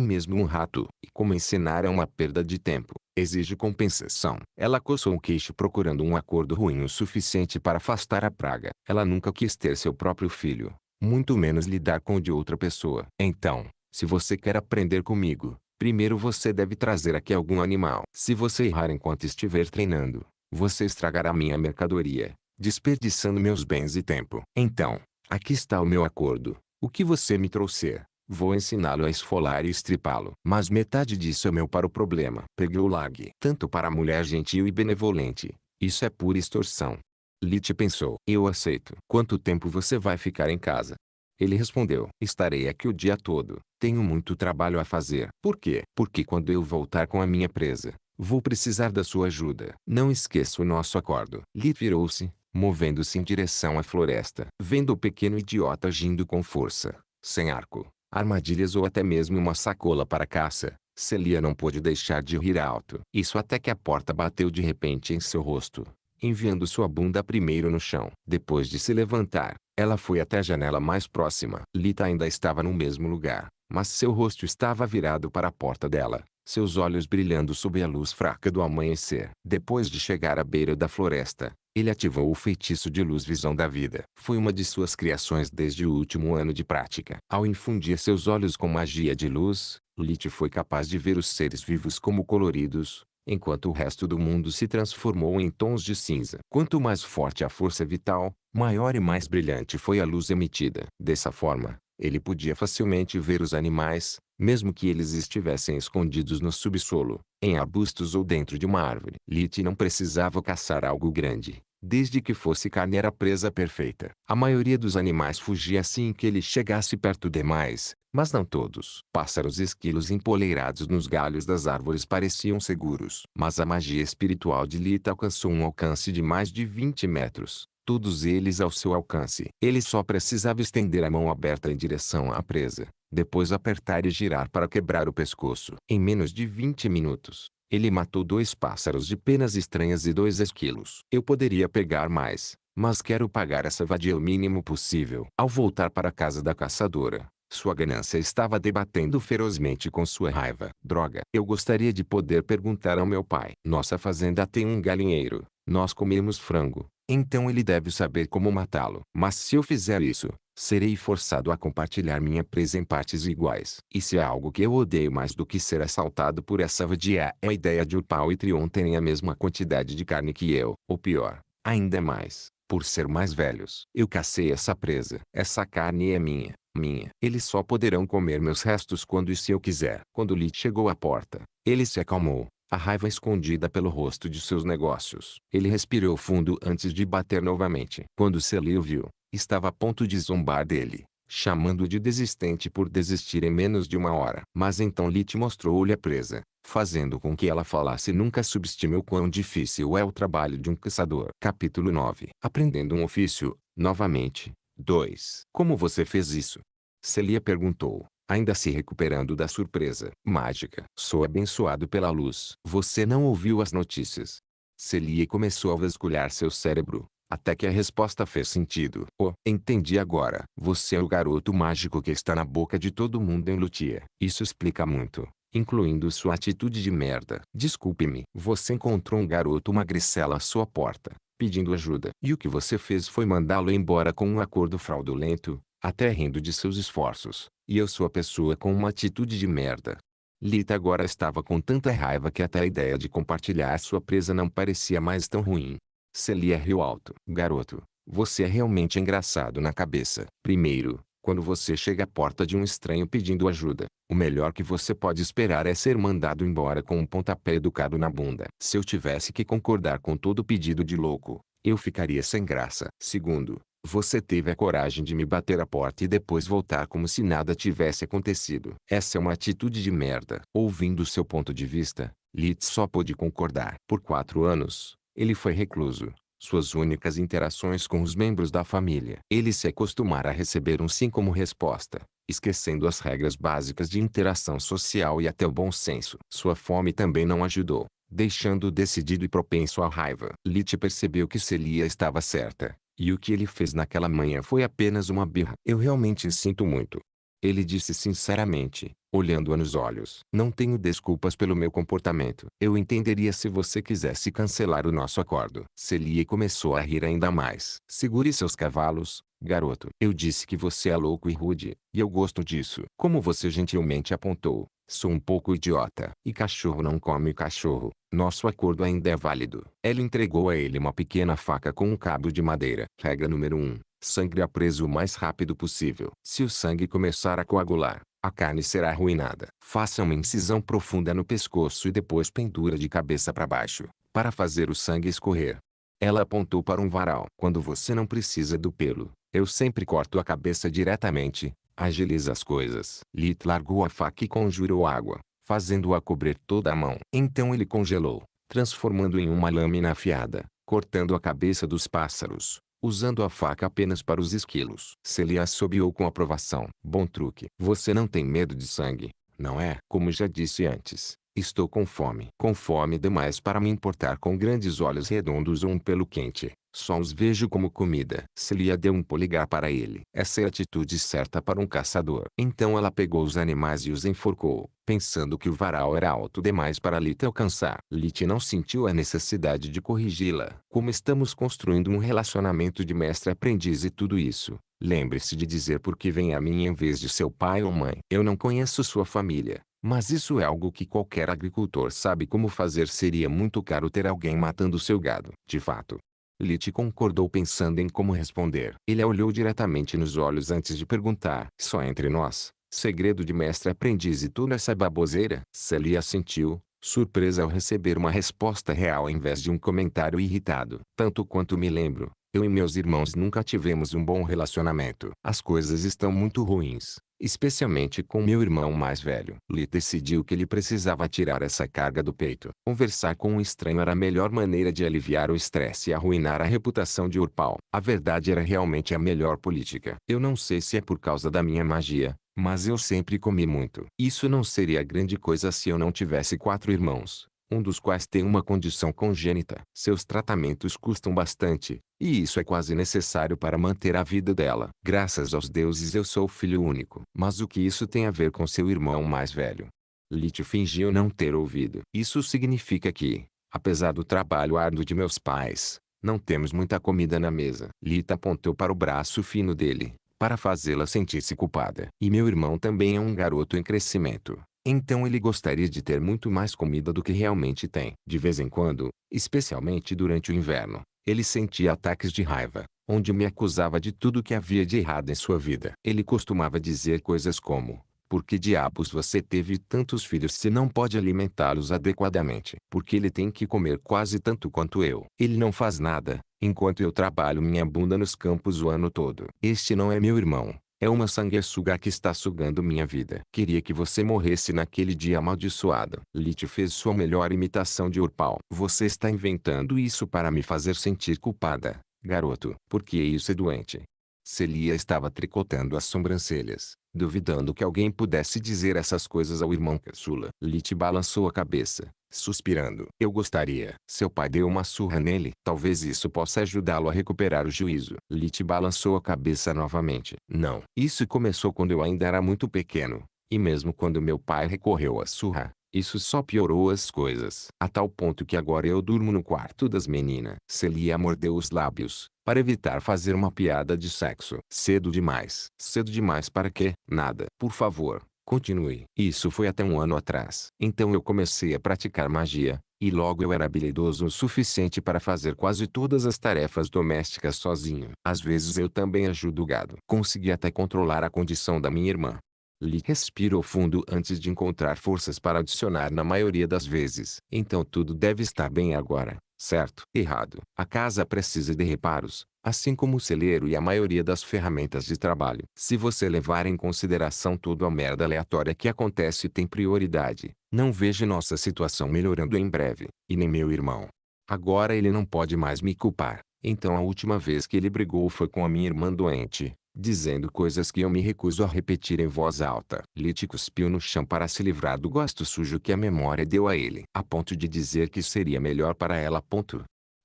mesmo um rato. E como ensinar é uma perda de tempo, exige compensação. Ela coçou o queixo procurando um acordo ruim o suficiente para afastar a praga. Ela nunca quis ter seu próprio filho, muito menos lidar com o de outra pessoa. Então, se você quer aprender comigo, primeiro você deve trazer aqui algum animal. Se você errar enquanto estiver treinando, você estragará minha mercadoria, desperdiçando meus bens e tempo. Então, aqui está o meu acordo. O que você me trouxer, vou ensiná-lo a esfolar e estripá-lo. Mas metade disso é meu para o problema. Peguei o lag. Tanto para a mulher gentil e benevolente, isso é pura extorsão. Lilith pensou. Eu aceito. Quanto tempo você vai ficar em casa? Ele respondeu. Estarei aqui o dia todo. Tenho muito trabalho a fazer. Por quê? Porque quando eu voltar com a minha presa, vou precisar da sua ajuda. Não esqueça o nosso acordo. Lilith virou-se, movendo-se em direção à floresta. Vendo o pequeno idiota agindo com força, sem arco, armadilhas ou até mesmo uma sacola para caça, Celia não pôde deixar de rir alto. Isso até que a porta bateu de repente em seu rosto, enviando sua bunda primeiro no chão. Depois de se levantar, ela foi até a janela mais próxima. Lita ainda estava no mesmo lugar, mas seu rosto estava virado para a porta dela, seus olhos brilhando sob a luz fraca do amanhecer. Depois de chegar à beira da floresta, ele ativou o feitiço de luz-visão da vida. Foi uma de suas criações desde o último ano de prática. Ao infundir seus olhos com magia de luz, Lilith foi capaz de ver os seres vivos como coloridos, enquanto o resto do mundo se transformou em tons de cinza. Quanto mais forte a força vital, maior e mais brilhante foi a luz emitida. Dessa forma, ele podia facilmente ver os animais, mesmo que eles estivessem escondidos no subsolo, em arbustos ou dentro de uma árvore. Lilith não precisava caçar algo grande, Desde que fosse carne era a presa perfeita. A maioria dos animais fugia assim que ele chegasse perto demais, mas não todos. Pássaros e esquilos empoleirados nos galhos das árvores pareciam seguros. Mas a magia espiritual de Lita alcançou um alcance de mais de 20 metros. Todos eles ao seu alcance. Ele só precisava estender a mão aberta em direção à presa, depois apertar e girar para quebrar o pescoço. Em menos de 20 minutos, ele matou 2 pássaros de penas estranhas e 2 esquilos. Eu poderia pegar mais, mas quero pagar essa vadia o mínimo possível. Ao voltar para a casa da caçadora, sua ganância estava debatendo ferozmente com sua raiva. Droga! Eu gostaria de poder perguntar ao meu pai. Nossa fazenda tem um galinheiro. Nós comemos frango. Então ele deve saber como matá-lo. Mas se eu fizer isso, serei forçado a compartilhar minha presa em partes iguais. E se há algo que eu odeio mais do que ser assaltado por essa vadia é a ideia de o Pau e Trion terem a mesma quantidade de carne que eu. Ou pior, ainda mais, por ser mais velhos. Eu cacei essa presa. Essa carne é minha. Minha. Eles só poderão comer meus restos quando e se eu quiser. Quando Lee chegou à porta, ele se acalmou, a raiva escondida pelo rosto de seus negócios. Ele respirou fundo antes de bater novamente. Quando Celia o viu, estava a ponto de zombar dele, chamando-o de desistente por desistir em menos de 1 hora. Mas então Lit mostrou-lhe a presa, fazendo com que ela falasse. Nunca subestime o quão difícil é o trabalho de um caçador. Capítulo 9. Aprendendo um ofício, novamente. 2. Como você fez isso? Celia perguntou, ainda se recuperando da surpresa. Mágica. Sou abençoado pela luz. Você não ouviu as notícias? Celia começou a vasculhar seu cérebro, até que a resposta fez sentido. Oh, entendi agora. Você é o garoto mágico que está na boca de todo mundo em Lutia. Isso explica muito, incluindo sua atitude de merda. Desculpe-me. Você encontrou um garoto magricela à sua porta, pedindo ajuda. E o que você fez foi mandá-lo embora com um acordo fraudulento, até rindo de seus esforços. E eu sou a pessoa com uma atitude de merda. Lita agora estava com tanta raiva que até a ideia de compartilhar sua presa não parecia mais tão ruim. Celia riu alto. Garoto, você é realmente engraçado na cabeça. Primeiro, quando você chega à porta de um estranho pedindo ajuda, o melhor que você pode esperar é ser mandado embora com um pontapé educado na bunda. Se eu tivesse que concordar com todo pedido de louco, eu ficaria sem graça. Segundo, você teve a coragem de me bater à porta e depois voltar como se nada tivesse acontecido. Essa é uma atitude de merda. Ouvindo seu ponto de vista, Litz só pôde concordar. Por 4 anos, ele foi recluso. Suas únicas interações com os membros da família. Ele se acostumara a receber um sim como resposta, esquecendo as regras básicas de interação social e até o bom senso. Sua fome também não ajudou, deixando-o decidido e propenso à raiva. Lit percebeu que Celia estava certa, e o que ele fez naquela manhã foi apenas uma birra. Eu realmente sinto muito. Ele disse sinceramente, olhando-a nos olhos. Não tenho desculpas pelo meu comportamento. Eu entenderia se você quisesse cancelar o nosso acordo. Celia começou a rir ainda mais. Segure seus cavalos, garoto. Eu disse que você é louco e rude, e eu gosto disso. Como você gentilmente apontou, sou um pouco idiota. E cachorro não come cachorro. Nosso acordo ainda é válido. Ela entregou a ele uma pequena faca com um cabo de madeira. Regra número 1. Sangre a presa o mais rápido possível. Se o sangue começar a coagular, a carne será arruinada. Faça uma incisão profunda no pescoço e depois pendura de cabeça para baixo, para fazer o sangue escorrer. Ela apontou para um varal. Quando você não precisa do pelo, eu sempre corto a cabeça diretamente. Agiliza as coisas. Lit largou a faca e conjurou água, fazendo-a cobrir toda a mão. Então ele congelou, transformando em uma lâmina afiada, cortando a cabeça dos pássaros, usando a faca apenas para os esquilos. Celia assobiou com aprovação. Bom truque. Você não tem medo de sangue, não é? Como já disse antes, estou com fome. Com fome demais para me importar com grandes olhos redondos ou um pelo quente. Só os vejo como comida. Celia deu um polegar para ele. Essa é a atitude certa para um caçador. Então ela pegou os animais e os enforcou, pensando que o varal era alto demais para Lit alcançar. Lit não sentiu a necessidade de corrigi-la. Como estamos construindo um relacionamento de mestre-aprendiz e tudo isso, lembre-se de dizer por que vem a mim em vez de seu pai ou mãe. Eu não conheço sua família, mas isso é algo que qualquer agricultor sabe como fazer. Seria muito caro ter alguém matando seu gado. De fato. Lit concordou pensando em como responder. Ele a olhou diretamente nos olhos antes de perguntar. Só entre nós, segredo de mestre-aprendiz e toda essa baboseira? Celia assentiu, surpresa ao receber uma resposta real em vez de um comentário irritado. Tanto quanto me lembro, eu e meus irmãos nunca tivemos um bom relacionamento. As coisas estão muito ruins, especialmente com meu irmão mais velho. Lee decidiu que ele precisava tirar essa carga do peito. Conversar com um estranho era a melhor maneira de aliviar o estresse e arruinar a reputação de Urpal. A verdade era realmente a melhor política. Eu não sei se é por causa da minha magia, mas eu sempre comi muito. Isso não seria grande coisa se eu não tivesse 4 irmãos, um dos quais tem uma condição congênita. Seus tratamentos custam bastante, e isso é quase necessário para manter a vida dela. Graças aos deuses eu sou filho único. Mas o que isso tem a ver com seu irmão mais velho? Lich fingiu não ter ouvido. Isso significa que, apesar do trabalho árduo de meus pais, não temos muita comida na mesa. Lita apontou para o braço fino dele, para fazê-la sentir-se culpada. E meu irmão também é um garoto em crescimento. Então ele gostaria de ter muito mais comida do que realmente tem. De vez em quando, especialmente durante o inverno, ele sentia ataques de raiva, onde me acusava de tudo que havia de errado em sua vida. Ele costumava dizer coisas como: por que diabos você teve tantos filhos se não pode alimentá-los adequadamente? Porque ele tem que comer quase tanto quanto eu. Ele não faz nada, enquanto eu trabalho minha bunda nos campos o ano todo. Este não é meu irmão. É uma sanguessuga que está sugando minha vida. Queria que você morresse naquele dia amaldiçoado. Lich fez sua melhor imitação de Urpal. Você está inventando isso para me fazer sentir culpada, garoto. Porque isso é doente. Celia estava tricotando as sobrancelhas, duvidando que alguém pudesse dizer essas coisas ao irmão caçula. Lich balançou a cabeça, suspirando. Eu gostaria. Seu pai deu uma surra nele. Talvez isso possa ajudá-lo a recuperar o juízo. Lich balançou a cabeça novamente. Não. Isso começou quando eu ainda era muito pequeno. E mesmo quando meu pai recorreu à surra, isso só piorou as coisas. A tal ponto que agora eu durmo no quarto das meninas. Celia mordeu os lábios, para evitar fazer uma piada de sexo. Cedo demais. Cedo demais para quê? Nada. Por favor, continue. Isso foi até um ano atrás. Então eu comecei a praticar magia, e logo eu era habilidoso o suficiente para fazer quase todas as tarefas domésticas sozinho. Às vezes eu também ajudo o gado. Consegui até controlar a condição da minha irmã. Lee respirou fundo antes de encontrar forças para adicionar na maioria das vezes. Então tudo deve estar bem agora, certo? Errado. A casa precisa de reparos, assim como o celeiro e a maioria das ferramentas de trabalho. Se você levar em consideração toda a merda aleatória que acontece tem prioridade, não vejo nossa situação melhorando em breve. E nem meu irmão. Agora ele não pode mais me culpar. Então a última vez que ele brigou foi com a minha irmã doente, dizendo coisas que eu me recuso a repetir em voz alta. Lich cuspiu no chão para se livrar do gosto sujo que a memória deu a ele, a ponto de dizer que seria melhor para ela.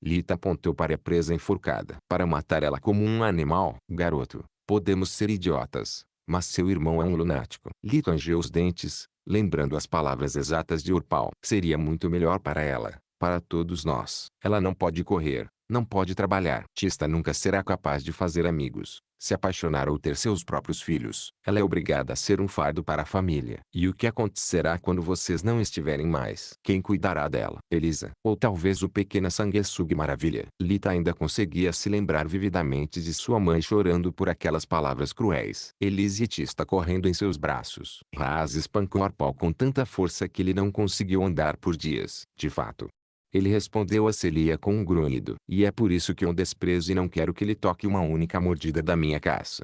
Lita apontou para a presa enforcada. Para matar ela como um animal, garoto, podemos ser idiotas, mas seu irmão é um lunático. Lita rangeu os dentes, lembrando as palavras exatas de Urpal. Seria muito melhor para ela, para todos nós. Ela não pode correr, não pode trabalhar. Tista nunca será capaz de fazer amigos, se apaixonar ou ter seus próprios filhos. Ela é obrigada a ser um fardo para a família. E o que acontecerá quando vocês não estiverem mais? Quem cuidará dela? Elisa. Ou talvez o pequena sanguessuga maravilha. Lita ainda conseguia se lembrar vividamente de sua mãe chorando por aquelas palavras cruéis. Elise e Tista correndo em seus braços. Raz espancou Arpal com tanta força que ele não conseguiu andar por dias. De fato. Ele respondeu a Celia com um grunhido. E é por isso que eu desprezo e não quero que ele toque uma única mordida da minha caça.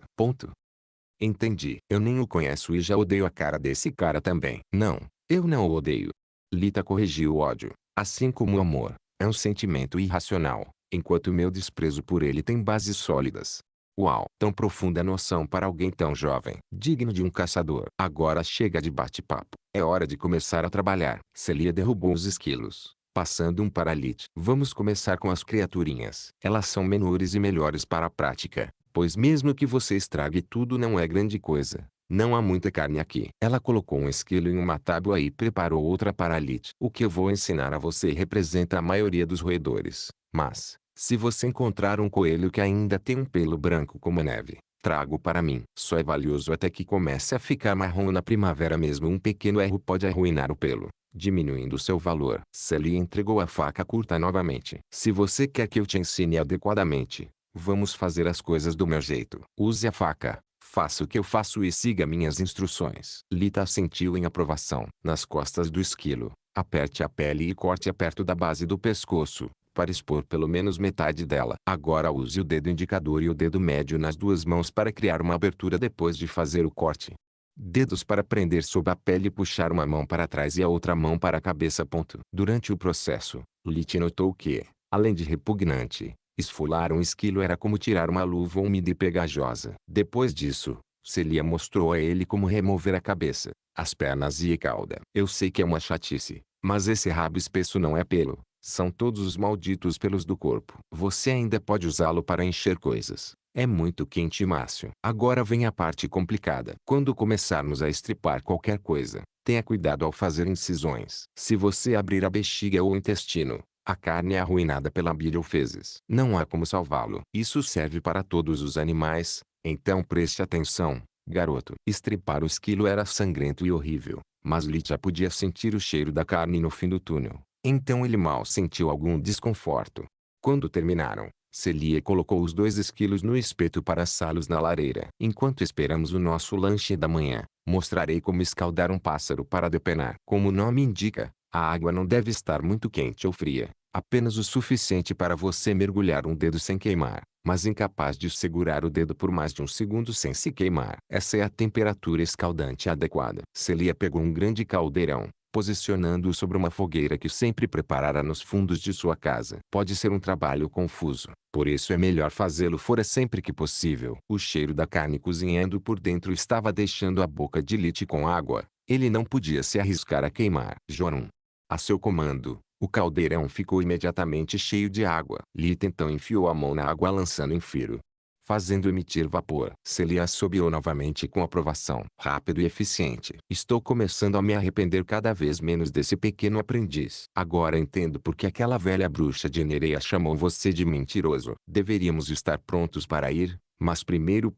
Entendi. Eu nem o conheço e já odeio a cara desse cara também. Não, eu não o odeio. Lita corrigiu o ódio. Assim como o amor, é um sentimento irracional, enquanto meu desprezo por ele tem bases sólidas. Uau! Tão profunda noção para alguém tão jovem. Digno de um caçador. Agora chega de bate-papo. É hora de começar a trabalhar. Celia derrubou os esquilos, passando um para Lich. Vamos começar com as criaturinhas. Elas são menores e melhores para a prática, pois mesmo que você estrague tudo não é grande coisa. Não há muita carne aqui. Ela colocou um esquilo em uma tábua e preparou outra para Lich. O que eu vou ensinar a você representa a maioria dos roedores. Mas, se você encontrar um coelho que ainda tem um pelo branco como a neve, trago para mim. Só é valioso até que comece a ficar marrom na primavera mesmo. Um pequeno erro pode arruinar o pelo, diminuindo seu valor. Celia entregou a faca curta novamente. Se você quer que eu te ensine adequadamente, vamos fazer as coisas do meu jeito. Use a faca, faça o que eu faço e siga minhas instruções. Lita assentiu em aprovação. Nas costas do esquilo, Aperte a pele e corte-a perto da base do pescoço, para expor pelo menos metade dela. Agora use o dedo indicador e o dedo médio nas duas mãos para criar uma abertura depois de fazer o corte. Dedos para prender sob a pele e puxar uma mão para trás e a outra mão para a cabeça. Durante o processo, Lit notou que, além de repugnante, esfolar um esquilo era como tirar uma luva úmida e pegajosa. Depois disso, Celia mostrou a ele como remover a cabeça, as pernas e a cauda. Eu sei que é uma chatice, mas esse rabo espesso não é pelo. São todos os malditos pelos do corpo. Você ainda pode usá-lo para encher coisas. É muito quente, Márcio. Agora vem a parte complicada. Quando começarmos a estripar qualquer coisa, tenha cuidado ao fazer incisões. Se você abrir a bexiga ou o intestino, a carne é arruinada pela bile ou fezes. Não há como salvá-lo. Isso serve para todos os animais, então preste atenção, garoto. Estripar o esquilo era sangrento e horrível, mas Lit já podia sentir o cheiro da carne no fim do túnel. Então ele mal sentiu algum desconforto. Quando terminaram, Celia colocou os 2 esquilos no espeto para assá-los na lareira. Enquanto esperamos o nosso lanche da manhã, mostrarei como escaldar um pássaro para depenar. Como o nome indica, a água não deve estar muito quente ou fria, apenas o suficiente para você mergulhar um dedo sem queimar, mas incapaz de segurar o dedo por mais de um segundo sem se queimar. Essa é a temperatura escaldante adequada. Celia pegou um grande caldeirão, posicionando-o sobre uma fogueira que sempre preparara nos fundos de sua casa. Pode ser um trabalho confuso, por isso é melhor fazê-lo fora sempre que possível. O cheiro da carne cozinhando por dentro estava deixando a boca de Lit com água. Ele não podia se arriscar a queimar. Jorum. A seu comando, o caldeirão ficou imediatamente cheio de água. Lit então enfiou a mão na água lançando em firo, fazendo emitir vapor. Celia assobiou novamente com aprovação. Rápido e eficiente. Estou começando a me arrepender cada vez menos desse pequeno aprendiz. Agora entendo por que aquela velha bruxa de Nereia chamou você de mentiroso. Deveríamos estar prontos para ir, mas primeiro.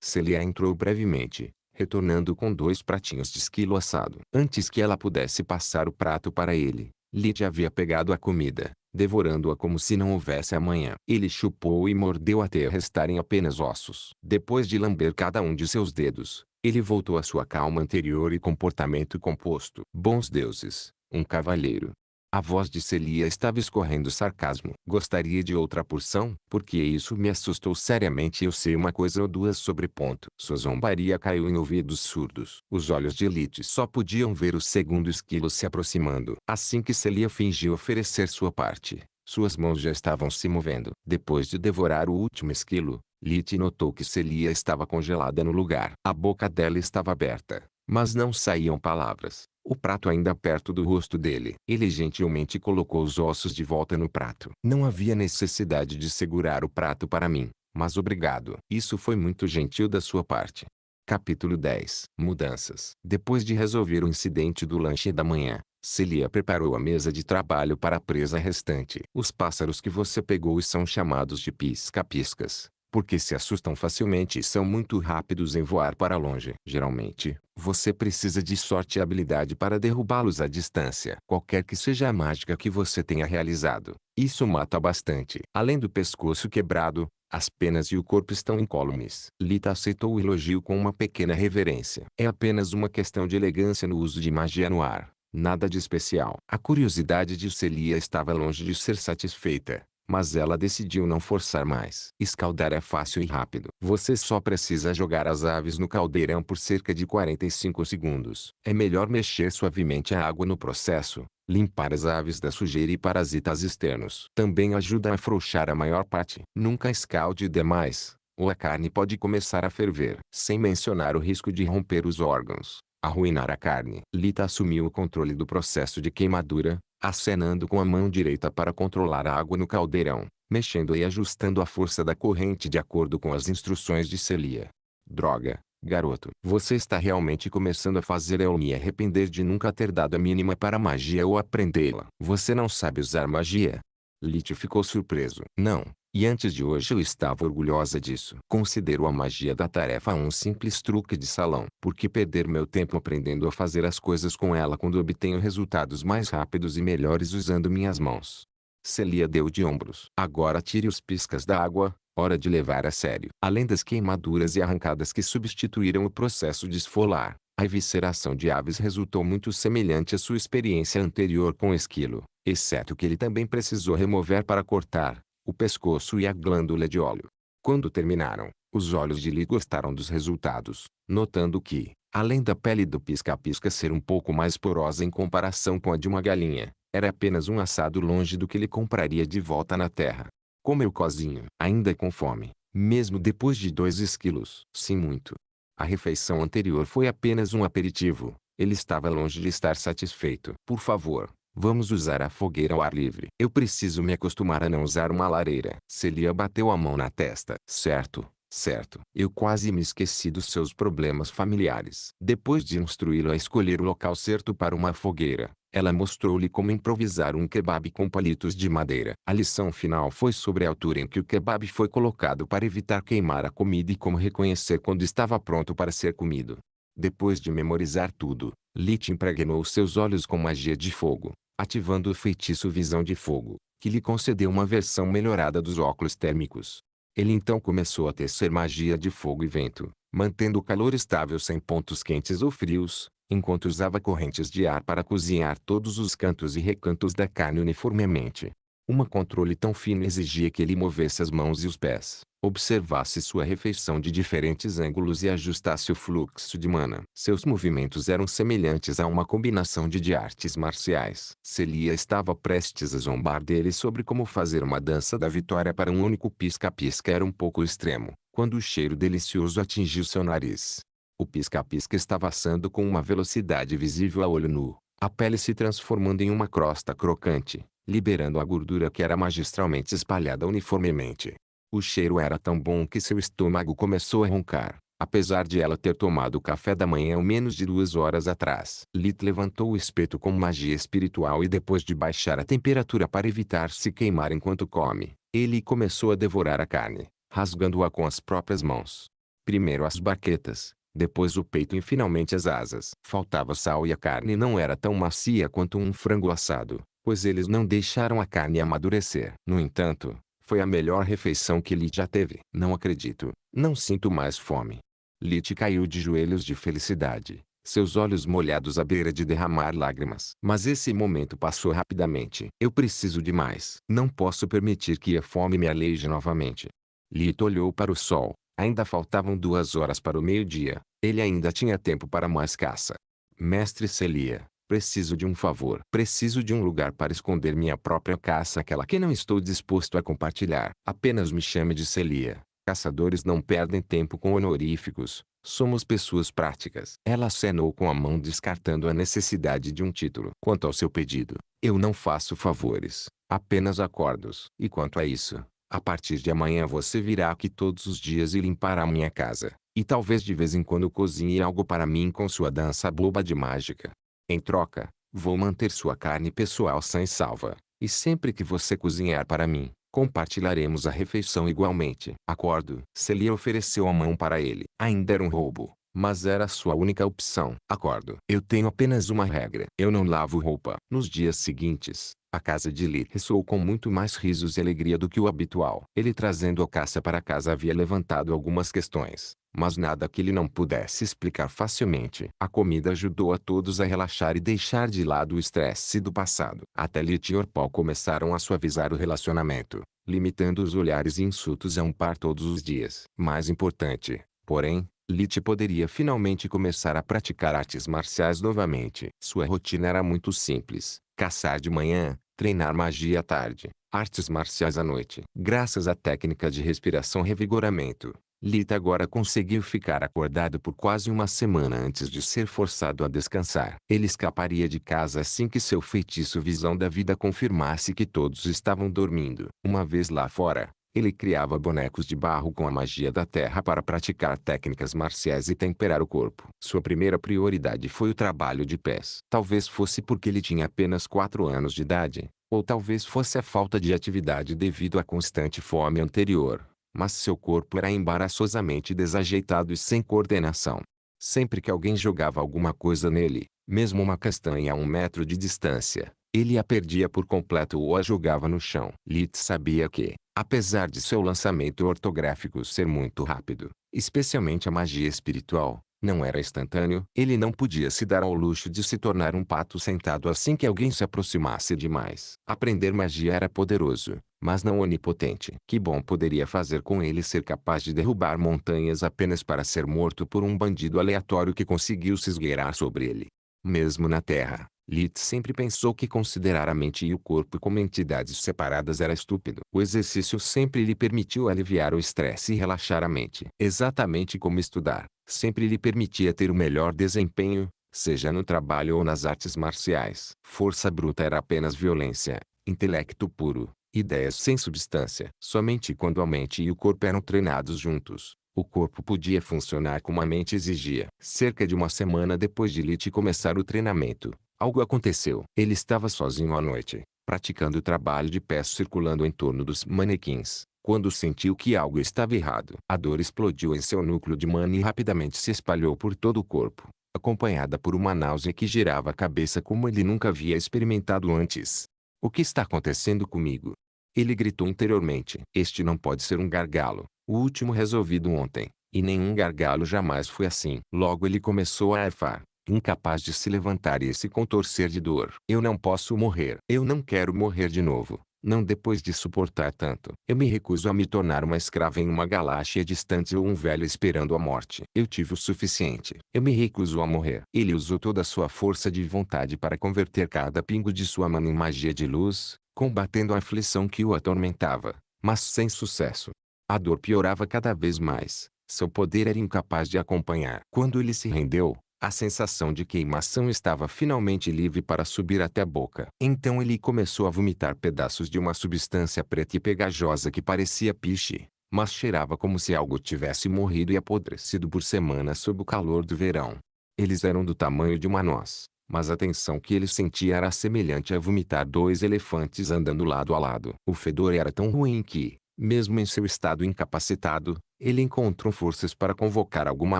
Celia entrou brevemente, retornando com 2 pratinhos de esquilo assado. Antes que ela pudesse passar o prato para ele, Lit havia pegado a comida, devorando-a como se não houvesse amanhã. Ele chupou e mordeu até restarem apenas ossos. Depois de lamber cada um de seus dedos, ele voltou à sua calma anterior e comportamento composto. Bons deuses, um cavalheiro. A voz de Celia estava escorrendo sarcasmo. Gostaria de outra porção? Porque isso me assustou seriamente. Eu sei uma coisa ou duas sobre. Sua zombaria caiu em ouvidos surdos. Os olhos de Lit só podiam ver o segundo esquilo se aproximando. Assim que Celia fingiu oferecer sua parte, suas mãos já estavam se movendo. Depois de devorar o último esquilo, Lit notou que Celia estava congelada no lugar. A boca dela estava aberta, mas não saíam palavras. O prato ainda perto do rosto dele. Ele gentilmente colocou os ossos de volta no prato. Não havia necessidade de segurar o prato para mim, mas obrigado. Isso foi muito gentil da sua parte. Capítulo 10. Mudanças. Depois de resolver o incidente do lanche da manhã, Celia preparou a mesa de trabalho para a presa restante. Os pássaros que você pegou são chamados de pisca-piscas, porque se assustam facilmente e são muito rápidos em voar para longe. Geralmente, você precisa de sorte e habilidade para derrubá-los à distância. Qualquer que seja a mágica que você tenha realizado, isso mata bastante. Além do pescoço quebrado, as penas e o corpo estão incólumes. Lita aceitou o elogio com uma pequena reverência. É apenas uma questão de elegância no uso de magia no ar, nada de especial. A curiosidade de Celia estava longe de ser satisfeita, mas ela decidiu não forçar mais. Escaldar é fácil e rápido. Você só precisa jogar as aves no caldeirão por cerca de 45 segundos. É melhor mexer suavemente a água no processo, limpar as aves da sujeira e parasitas externos. Também ajuda a afrouxar a maior parte. Nunca escalde demais, ou a carne pode começar a ferver. Sem mencionar o risco de romper os órgãos, arruinar a carne. Lita assumiu o controle do processo de queimadura, acenando com a mão direita para controlar a água no caldeirão, mexendo e ajustando a força da corrente de acordo com as instruções de Celia. Droga, garoto. Você está realmente começando a fazer eu me arrepender de nunca ter dado a mínima para magia ou aprendê-la. Você não sabe usar magia? Lit ficou surpreso. Não. E antes de hoje eu estava orgulhosa disso. Considero a magia da tarefa um simples truque de salão. Por que perder meu tempo aprendendo a fazer as coisas com ela quando obtenho resultados mais rápidos e melhores usando minhas mãos? Celia deu de ombros. Agora tire os piscas da água, hora de levar a sério. Além das queimaduras e arrancadas que substituíram o processo de esfolar, A evisceração de aves resultou muito semelhante à sua experiência anterior com o esquilo, exceto que ele também precisou remover para cortar o pescoço e a glândula de óleo. Quando terminaram, os olhos de Lee gostaram dos resultados, notando que, além da pele do pisca-pisca ser um pouco mais porosa em comparação com a de uma galinha, era apenas um assado longe do que ele compraria de volta na terra. Comeu cozinho, ainda com fome, mesmo depois de 2 esquilos. Sim, muito. A refeição anterior foi apenas um aperitivo. Ele estava longe de estar satisfeito. Por favor, vamos usar a fogueira ao ar livre. Eu preciso me acostumar a não usar uma lareira. Celia bateu a mão na testa. Certo, certo. Eu quase me esqueci dos seus problemas familiares. Depois de instruí-lo a escolher o local certo para uma fogueira, ela mostrou-lhe como improvisar um kebab com palitos de madeira. A lição final foi sobre a altura em que o kebab foi colocado para evitar queimar a comida e como reconhecer quando estava pronto para ser comido. Depois de memorizar tudo, Lit impregnou seus olhos com magia de fogo, ativando o feitiço Visão de Fogo, que lhe concedeu uma versão melhorada dos óculos térmicos. Ele então começou a tecer magia de fogo e vento, mantendo o calor estável sem pontos quentes ou frios, enquanto usava correntes de ar para cozinhar todos os cantos e recantos da carne uniformemente. Um controle tão fino exigia que ele movesse as mãos e os pés, observasse sua refeição de diferentes ângulos e ajustasse o fluxo de mana. Seus movimentos eram semelhantes a uma combinação de artes marciais. Celia estava prestes a zombar dele sobre como fazer uma dança da vitória para um único pisca-pisca era um pouco extremo, quando o cheiro delicioso atingiu seu nariz. O pisca-pisca estava assando com uma velocidade visível a olho nu, a pele se transformando em uma crosta crocante, liberando a gordura que era magistralmente espalhada uniformemente. O cheiro era tão bom que seu estômago começou a roncar, apesar de ela ter tomado o café da manhã menos de 2 horas atrás. Lit levantou o espeto com magia espiritual e depois de baixar a temperatura para evitar se queimar enquanto come, ele começou a devorar a carne, rasgando-a com as próprias mãos. Primeiro as baquetas, depois o peito e finalmente as asas. Faltava sal e a carne não era tão macia quanto um frango assado, pois eles não deixaram a carne amadurecer. No entanto, foi a melhor refeição que Lit já teve. Não acredito, não sinto mais fome. Lit caiu de joelhos de felicidade, seus olhos molhados à beira de derramar lágrimas. Mas esse momento passou rapidamente. Eu preciso de mais. Não posso permitir que a fome me aleije novamente. Lit olhou para o sol. Ainda faltavam 2 horas para o meio-dia. Ele ainda tinha tempo para mais caça. Mestre Celia, preciso de um favor. Preciso de um lugar para esconder minha própria caça, aquela que não estou disposto a compartilhar. Apenas me chame de Celia. Caçadores não perdem tempo com honoríficos. Somos pessoas práticas. Ela acenou com a mão descartando a necessidade de um título. Quanto ao seu pedido, eu não faço favores, apenas acordos. E quanto a isso, a partir de amanhã você virá aqui todos os dias e limpará a minha casa, e talvez de vez em quando cozinhe algo para mim com sua dança boba de mágica. Em troca, vou manter sua carne pessoal sã e salva, e sempre que você cozinhar para mim, compartilharemos a refeição igualmente. Acordo. Celia ofereceu a mão para ele. Ainda era um roubo, mas era sua única opção. Acordo. Eu tenho apenas uma regra. Eu não lavo roupa. Nos dias seguintes, a casa de Lee ressoou com muito mais risos e alegria do que o habitual. Ele trazendo a caça para casa havia levantado algumas questões, mas nada que ele não pudesse explicar facilmente. A comida ajudou a todos a relaxar e deixar de lado o estresse do passado. Até Lee e Orpal começaram a suavizar o relacionamento, limitando os olhares e insultos a um par todos os dias. Mais importante, porém, Lit poderia finalmente começar a praticar artes marciais novamente. Sua rotina era muito simples: caçar de manhã, treinar magia à tarde, artes marciais à noite. Graças à técnica de respiração revigoramento, Lit agora conseguiu ficar acordado por quase uma semana antes de ser forçado a descansar. Ele escaparia de casa assim que seu feitiço Visão da Vida confirmasse que todos estavam dormindo. Uma vez lá fora, ele criava bonecos de barro com a magia da terra para praticar técnicas marciais e temperar o corpo. Sua primeira prioridade foi o trabalho de pés. Talvez fosse porque ele tinha apenas 4 anos de idade, ou talvez fosse a falta de atividade devido à constante fome anterior, mas seu corpo era embaraçosamente desajeitado e sem coordenação. Sempre que alguém jogava alguma coisa nele, mesmo uma castanha a 1 metro de distância, ele a perdia por completo ou a jogava no chão. Lit sabia que, apesar de seu lançamento ortográfico ser muito rápido, especialmente a magia espiritual, Não era instantâneo. Ele não podia se dar ao luxo de se tornar um pato sentado assim que alguém se aproximasse demais. Aprender magia era poderoso, mas não onipotente. Que bom poderia fazer com ele ser capaz de derrubar montanhas apenas para ser morto por um bandido aleatório que conseguiu se esgueirar sobre ele. Mesmo na Terra, Lit sempre pensou que considerar a mente e o corpo como entidades separadas era estúpido. O exercício sempre lhe permitiu aliviar o estresse e relaxar a mente. Exatamente como estudar, sempre lhe permitia ter o melhor desempenho, seja no trabalho ou nas artes marciais. Força bruta era apenas violência, intelecto puro, ideias sem substância. Somente quando a mente e o corpo eram treinados juntos, o corpo podia funcionar como a mente exigia. Cerca de uma semana depois de Lit começar o treinamento, algo aconteceu. Ele estava sozinho à noite, praticando o trabalho de pés circulando em torno dos manequins, quando sentiu que algo estava errado. A dor explodiu em seu núcleo de mana e rapidamente se espalhou por todo o corpo, acompanhada por uma náusea que girava a cabeça como ele nunca havia experimentado antes. O que está acontecendo comigo? Ele gritou interiormente. Este não pode ser um gargalo, o último resolvido ontem, e nenhum gargalo jamais foi assim. Logo ele começou a arfar, incapaz de se levantar e se contorcer de dor. Eu não posso morrer. Eu não quero morrer de novo. Não depois de suportar tanto. Eu me recuso a me tornar uma escrava em uma galáxia distante ou um velho esperando a morte. Eu tive o suficiente. Eu me recuso a morrer. Ele usou toda a sua força de vontade para converter cada pingo de sua mana em magia de luz, combatendo a aflição que o atormentava, mas sem sucesso. A dor piorava cada vez mais. Seu poder era incapaz de acompanhar. Quando ele se rendeu, a sensação de queimação estava finalmente livre para subir até a boca. Então ele começou a vomitar pedaços de uma substância preta e pegajosa que parecia piche, mas cheirava como se algo tivesse morrido e apodrecido por semanas sob o calor do verão. Eles eram do tamanho de uma noz, mas a tensão que ele sentia era semelhante a vomitar dois elefantes andando lado a lado. O fedor era tão ruim que, mesmo em seu estado incapacitado, ele encontrou forças para convocar alguma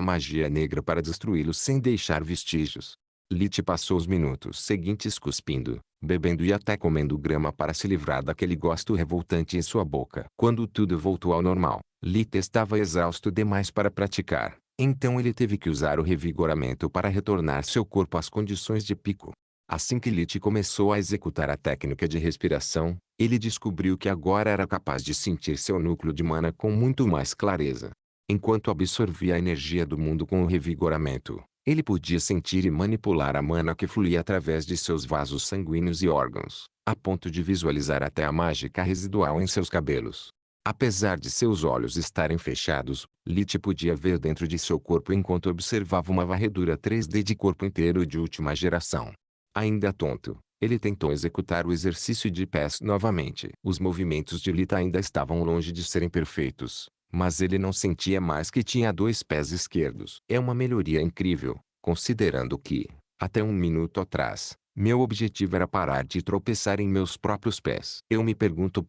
magia negra para destruí-lo sem deixar vestígios. Lit passou os minutos seguintes cuspindo, bebendo e até comendo grama para se livrar daquele gosto revoltante em sua boca. Quando tudo voltou ao normal, Lit estava exausto demais para praticar. Então ele teve que usar o revigoramento para retornar seu corpo às condições de pico. Assim que Lit começou a executar a técnica de respiração, ele descobriu que agora era capaz de sentir seu núcleo de mana com muito mais clareza. Enquanto absorvia a energia do mundo com o revigoramento, ele podia sentir e manipular a mana que fluía através de seus vasos sanguíneos e órgãos, a ponto de visualizar até a mágica residual em seus cabelos. Apesar de seus olhos estarem fechados, Lit podia ver dentro de seu corpo enquanto observava uma varredura 3D de corpo inteiro de última geração. Ainda tonto, ele tentou executar o exercício de pés novamente. Os movimentos de Lit ainda estavam longe de serem perfeitos, mas ele não sentia mais que tinha dois pés esquerdos. É uma melhoria incrível, considerando que, até um minuto atrás, meu objetivo era parar de tropeçar em meus próprios pés. Eu me pergunto.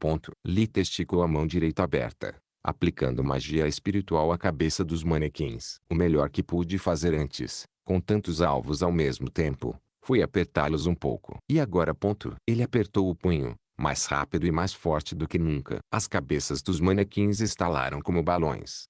Lit esticou a mão direita aberta, aplicando magia espiritual à cabeça dos manequins. O melhor que pude fazer antes, com tantos alvos ao mesmo tempo, foi apertá-los um pouco. E agora. Ele apertou o punho, mais rápido e mais forte do que nunca. As cabeças dos manequins estalaram como balões,